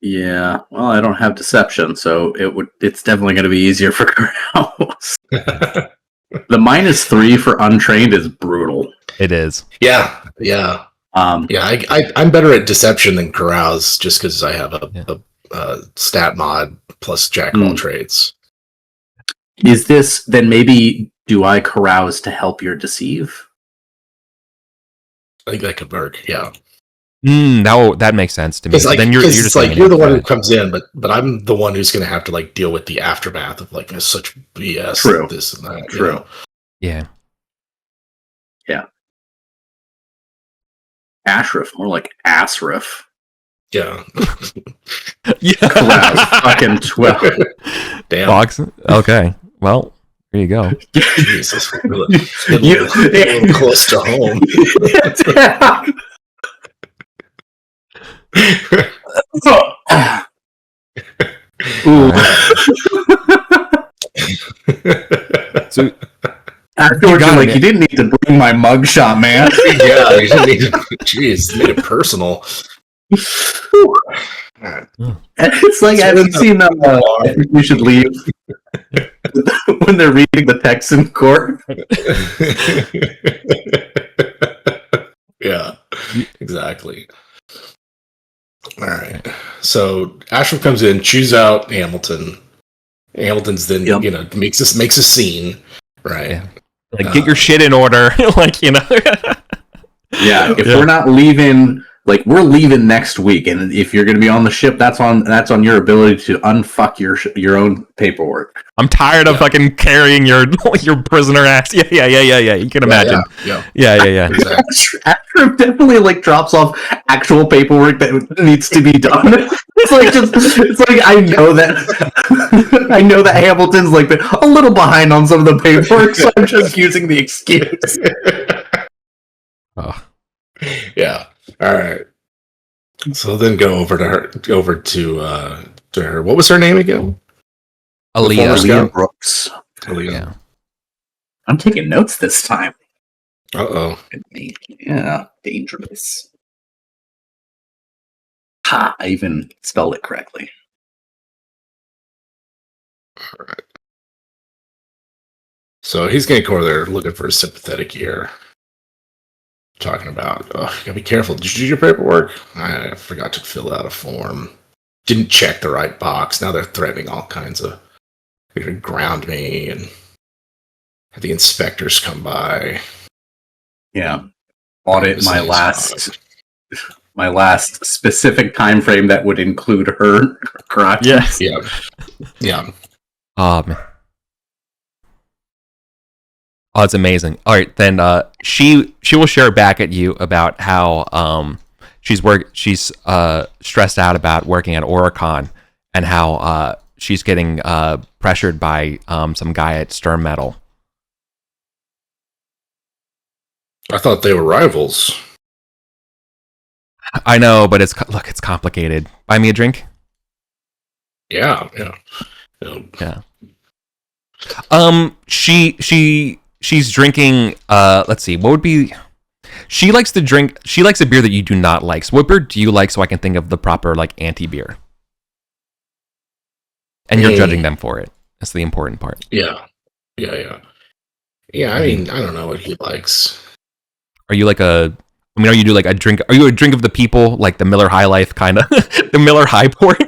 yeah, well, I don't have deception, so it's definitely going to be easier for carouse. The -3 for untrained is brutal. It is. Yeah. I'm better at deception than carouse just because I have a stat mod plus jack of all trades. Is this then maybe do I carouse to help your deceive? I think that could work. Yeah. That makes sense to me. Like, then you're just like you're the one who comes in, but I'm the one who's going to have to like deal with the aftermath of like such BS. True. This and that. True. Yeah. Ashraf, more like Asraf. Yeah. Carouse, fucking 12. Damn. Fox. Okay. Well, there you go. Jesus. A little close to home. Ooh. So afterwards, you're like, you didn't need to bring my mugshot, man. Yeah, you didn't need to. Jeez, made it personal. It's like, have you seen I think you should leave when they're reading the text in court? Yeah, exactly. All right. So Ashraf comes in, chews out Hamilton. Hamilton's then makes a scene, right? Yeah. Like get your shit in order, like Yeah, if we're not leaving, like we're leaving next week, and if you're going to be on the ship, that's on your ability to unfuck your own paperwork. I'm tired of fucking carrying your prisoner ass. Yeah. You can imagine. Yeah. Exactly. Ashraf definitely like drops off actual paperwork that needs to be done. It's like I know that Hamilton's like a little behind on some of the paperwork, so I'm just using the excuse. Oh. Yeah. All right. So then go over to her. What was her name again? Aaliyah Brooks. Aaliyah. Yeah. I'm taking notes this time. Uh-oh. Yeah, dangerous. Ha! I even spelled it correctly. All right. So he's getting over there looking for a sympathetic ear. Talking about, oh, you gotta be careful. Did you do your paperwork? I forgot to fill out a form. Didn't check the right box. Now they're threatening all kinds of. They're gonna ground me and have the inspectors come by. Yeah. Audit my last specific time frame that would include her crimes. Yes. Yeah. Man. Oh, it's amazing. All right, then she will share back at you about how she's stressed out about working at Oricon and how she's getting pressured by some guy at Stern Metal. I thought they were rivals. I know, but it's complicated. Buy me a drink. Yeah. She's drinking. Let's see. What would be? She likes to drink. She likes a beer that you do not like. So what beer do you like? So I can think of the proper anti beer. And you're judging them for it. That's the important part. Yeah. I mean, I don't know what he likes. Are you are you a drink? Are you a drink of the people, like the Miller High Life kind of, the Miller High Port,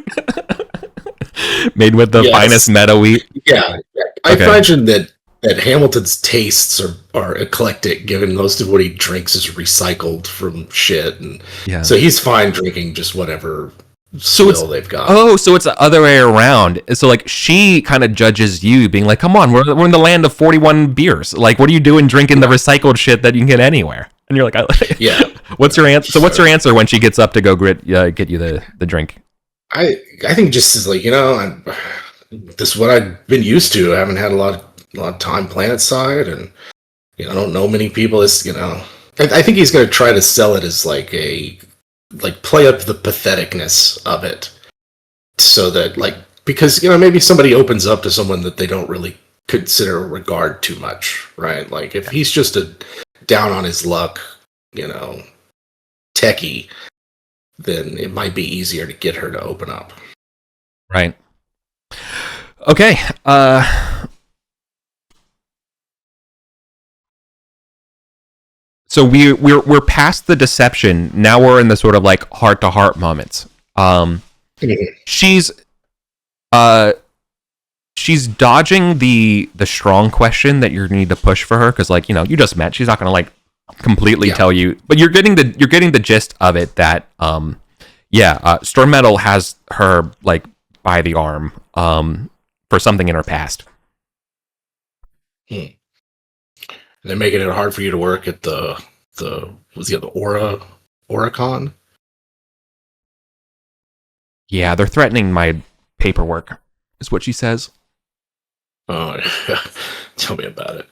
made with the finest meadow wheat? Yeah. I imagine that Hamilton's tastes are eclectic, given most of what he drinks is recycled from shit, and so he's fine drinking just whatever swill they've got. Oh, so it's the other way around. So she kind of judges you, being like, "Come on, we're in the land of 41 beers. Like, what are you doing drinking the recycled shit that you can get anywhere?" And you're like, "Yeah." What's your answer? So what's your answer when she gets up to go get you the drink? I think just as this is what I've been used to. I haven't had a lot of time planet side, and I don't know many people. I think he's going to try to sell it as play up the patheticness of it, so that because maybe somebody opens up to someone that they don't really consider or regard too much, right? Like if he's just a down on his luck, techie, then it might be easier to get her to open up. Right. Okay. So we're past the deception. Now we're in the sort of heart to heart moments. She's dodging the strong question that you need to push for her, because you just met. She's not gonna completely tell you, but you're getting the gist of it that Storm Metal has her by the arm for something in her past. They're making it hard for you to work at the Oricon? Yeah, they're threatening my paperwork, is what she says. Oh, tell me about it.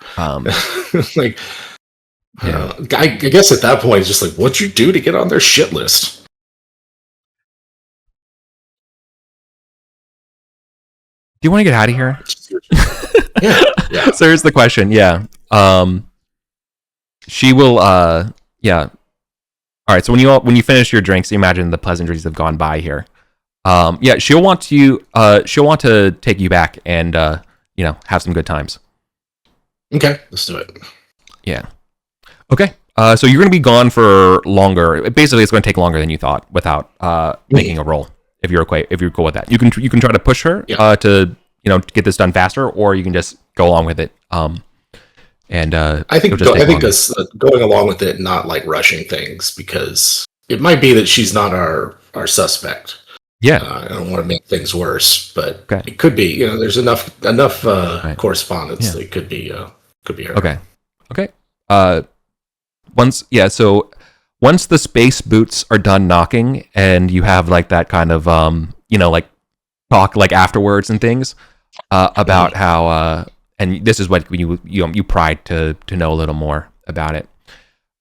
Yeah. I guess at that point, it's just what'd you do to get on their shit list? Do you want to get out of here? Yeah. So here's the question. Yeah. She will. Yeah. All right. So when you finish your drinks, you imagine the pleasantries have gone by here. Yeah. She'll want to take you back and have some good times. Okay. Let's do it. Yeah. Okay. So you're going to be gone for longer. Basically, it's going to take longer than you thought without making a roll. If you're cool with that, you can try to push her to get this done faster, or you can just go along with it. And I think going along with it, not rushing things, because it might be that she's not our suspect. Yeah, I don't want to make things worse, but it could be. There's enough correspondence that it could be her. Okay. So once the space boots are done knocking, and you have that kind of talk afterwards and things about how and this is what you pried to know a little more about it.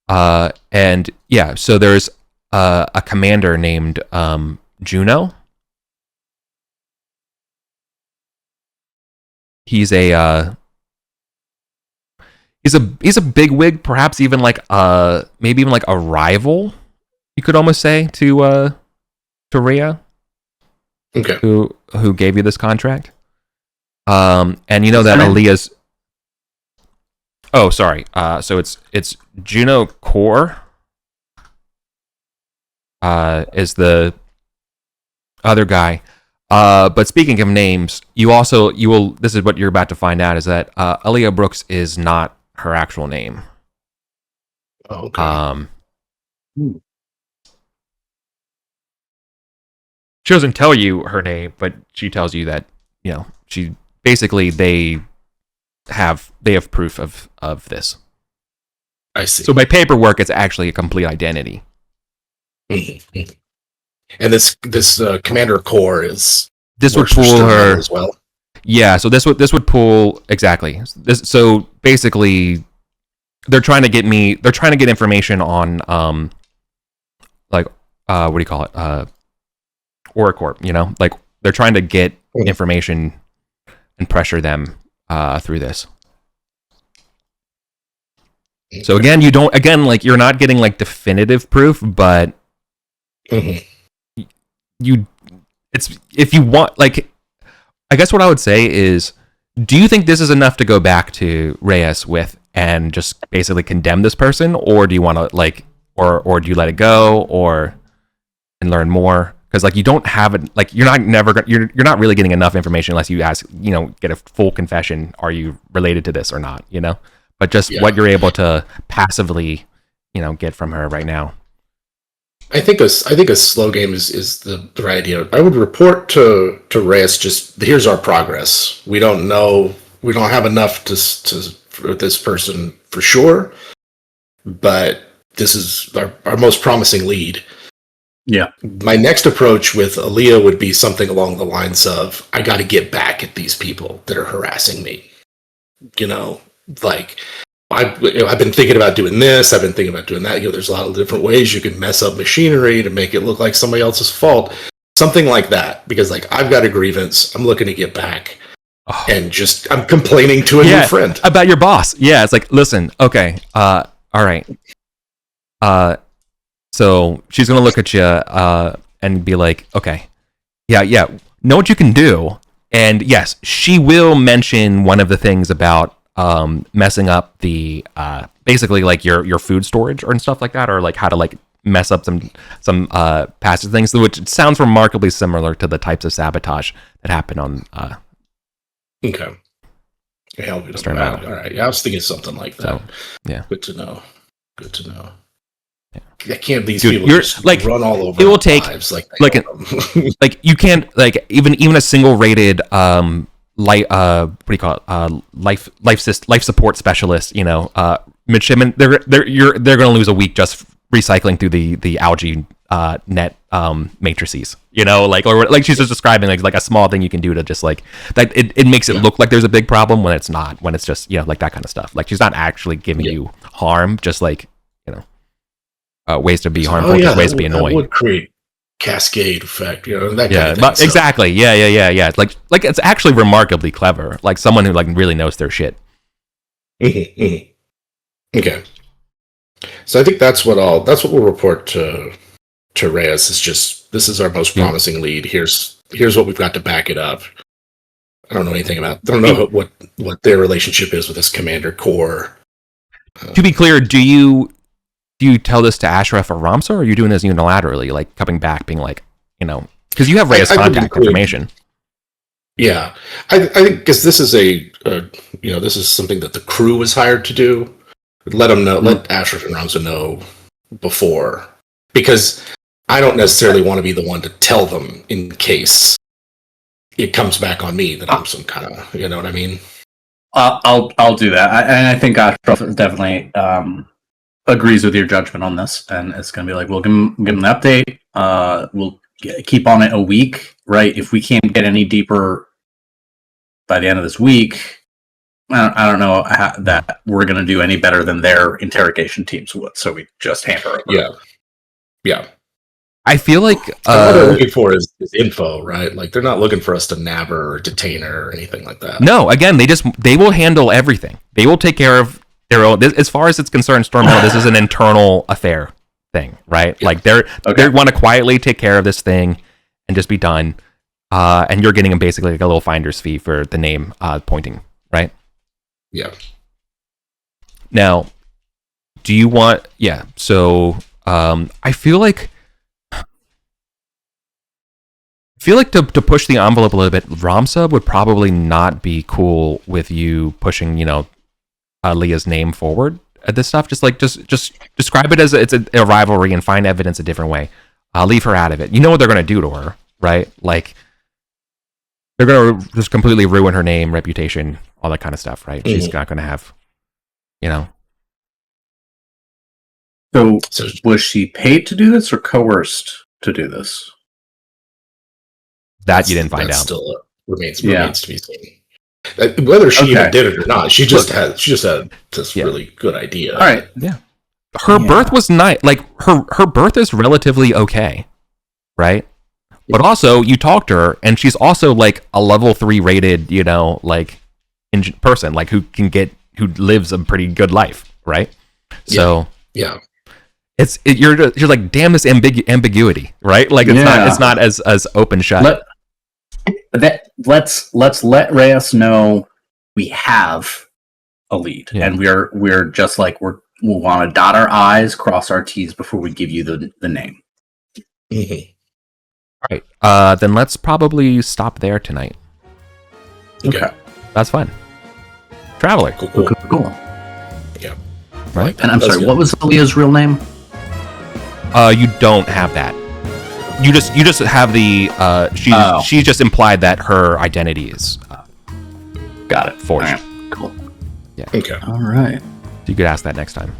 And yeah, so there's a commander named Juno. He's a big wig, perhaps even maybe even a rival, you could almost say, to Rhea. Okay. Who gave you this contract? And that Aaliyah's Oh, sorry. So it's Juno Core. Is the other guy. But speaking of names, you will. This is what you're about to find out: is that Aaliyah Brooks is not her actual name. Oh, okay. She doesn't tell you her name, but she tells you that she basically they have proof of this. I see. So by paperwork, it's actually a complete identity. Mhm. And this Commander Core is This would works for pull Stern her as well. Yeah, so this would pull exactly. So basically, they're trying to get information on like what do you call it, Oracorp. Like they're trying to get information and pressure them through this. So again, you're not getting like definitive proof, but it's if you want, like, I guess what I would say is, do you think this is enough to go back to Reyes with and just basically condemn this person, or do you want to or do you let it go and learn more? Because like you don't have it, like you're not really getting enough information unless you ask, get a full confession. Are you related to this or not? But just what you're able to passively, get from her right now. I think a slow game is the right idea. I would report to Reyes, just here's our progress. We don't know, we don't have enough to for this person for sure, but this is our most promising lead. Yeah. My next approach with Aaliyah would be something along the lines of, I got to get back at these people that are harassing me. Like, I've been thinking about doing this. I've been thinking about doing that. There's a lot of different ways you can mess up machinery to make it look like somebody else's fault. Something like that. Because, like, I've got a grievance. I'm looking to get back. And I'm complaining to a new friend. About your boss. Yeah, it's like, listen, okay, all right. So she's going to look at you and be like, okay, yeah, know what you can do. And yes, she will mention one of the things about messing up the basically like your food storage and stuff like that, or like how to like mess up some passive things, which sounds remarkably similar to the types of sabotage that happen on okay. Help me to that. All right. Yeah, I was thinking something like that. So, yeah. Good to know. Yeah. I can't. These Dude, people just like run all over. It will take lives, like you can't like even a single rated what do you call it, life support specialist, midshipman, they're gonna lose a week just recycling through the algae net matrices, or like she's just describing like a small thing you can do to just like that it makes it look like there's a big problem when it's not, when it's just like that kind of stuff. Like she's not actually giving you harm, just like ways to be harmful, just ways to be annoying. That would create cascade effect, that kind of thing. But exactly. Yeah. Like it's actually remarkably clever. Like someone who like really knows their shit. Okay. So I think that's what we'll report to Reyes. Is just, this is our most promising lead. Here's what we've got to back it up. I don't know what their relationship is with this Commander Core. To be clear, do you tell this to Ashraf or Ramsar, or are you doing this unilaterally, like coming back, being like, because you have Reyes contact information? Yeah, I think because this is this is something that the crew was hired to do. Let them know, let Ashraf and Ramsar know before, because I don't necessarily want to be the one to tell them in case it comes back on me that I'm some kind of, you know what I mean? I'll do that, and I think Ashraf definitely agrees with your judgment on this, and it's going to be like, we'll give him an update. We'll keep on it a week, right? If we can't get any deeper by the end of this week, I don't know that we're going to do any better than their interrogation teams would. So we just hand her over. Yeah. I feel like what they're looking for is info, right? Like they're not looking for us to nab her or detain her or anything like that. No, again, they will handle everything. They will take care of their own. As far as it's concerned, Stormhill, this is an internal affair thing, right? Yeah. Like they want to quietly take care of this thing and just be done. And you're getting them basically like a little finder's fee for the name pointing, right? Yeah. Now, do you want? Yeah. So I feel like to push the envelope a little bit, Ramsa would probably not be cool with you pushing, Leah's name forward at this stuff. Just describe it as it's a rivalry and find evidence a different way. Leave her out of it. You know what they're gonna do to her, right? Like they're gonna just completely ruin her name, reputation, all that kind of stuff, right? She's not gonna have, So was she paid to do this or coerced to do this? That you didn't find out. Still remains to be seen. Whether she even did it or not, she just had this really good idea. All right. Yeah. Her birth was nice. Like her birth is relatively okay, right? But also you talked to her, and she's also like a level 3 rated, person, like who lives a pretty good life, right? So yeah. You're like, damn this ambiguity, right? Like it's not as open shut. Let's let Reyes know we have a lead, and we're just like we want to dot our I's, cross our T's before we give you the name. Mm-hmm. All right. Then let's probably stop there tonight. Okay. That's fine. Traveler. Cool. Yeah. Right. And I'm sorry, what was Leah's real name? You don't have that. You just have the she just implied that her identity is got it, forged. Right. Cool. Yeah. Okay. All right. So you could ask that next time.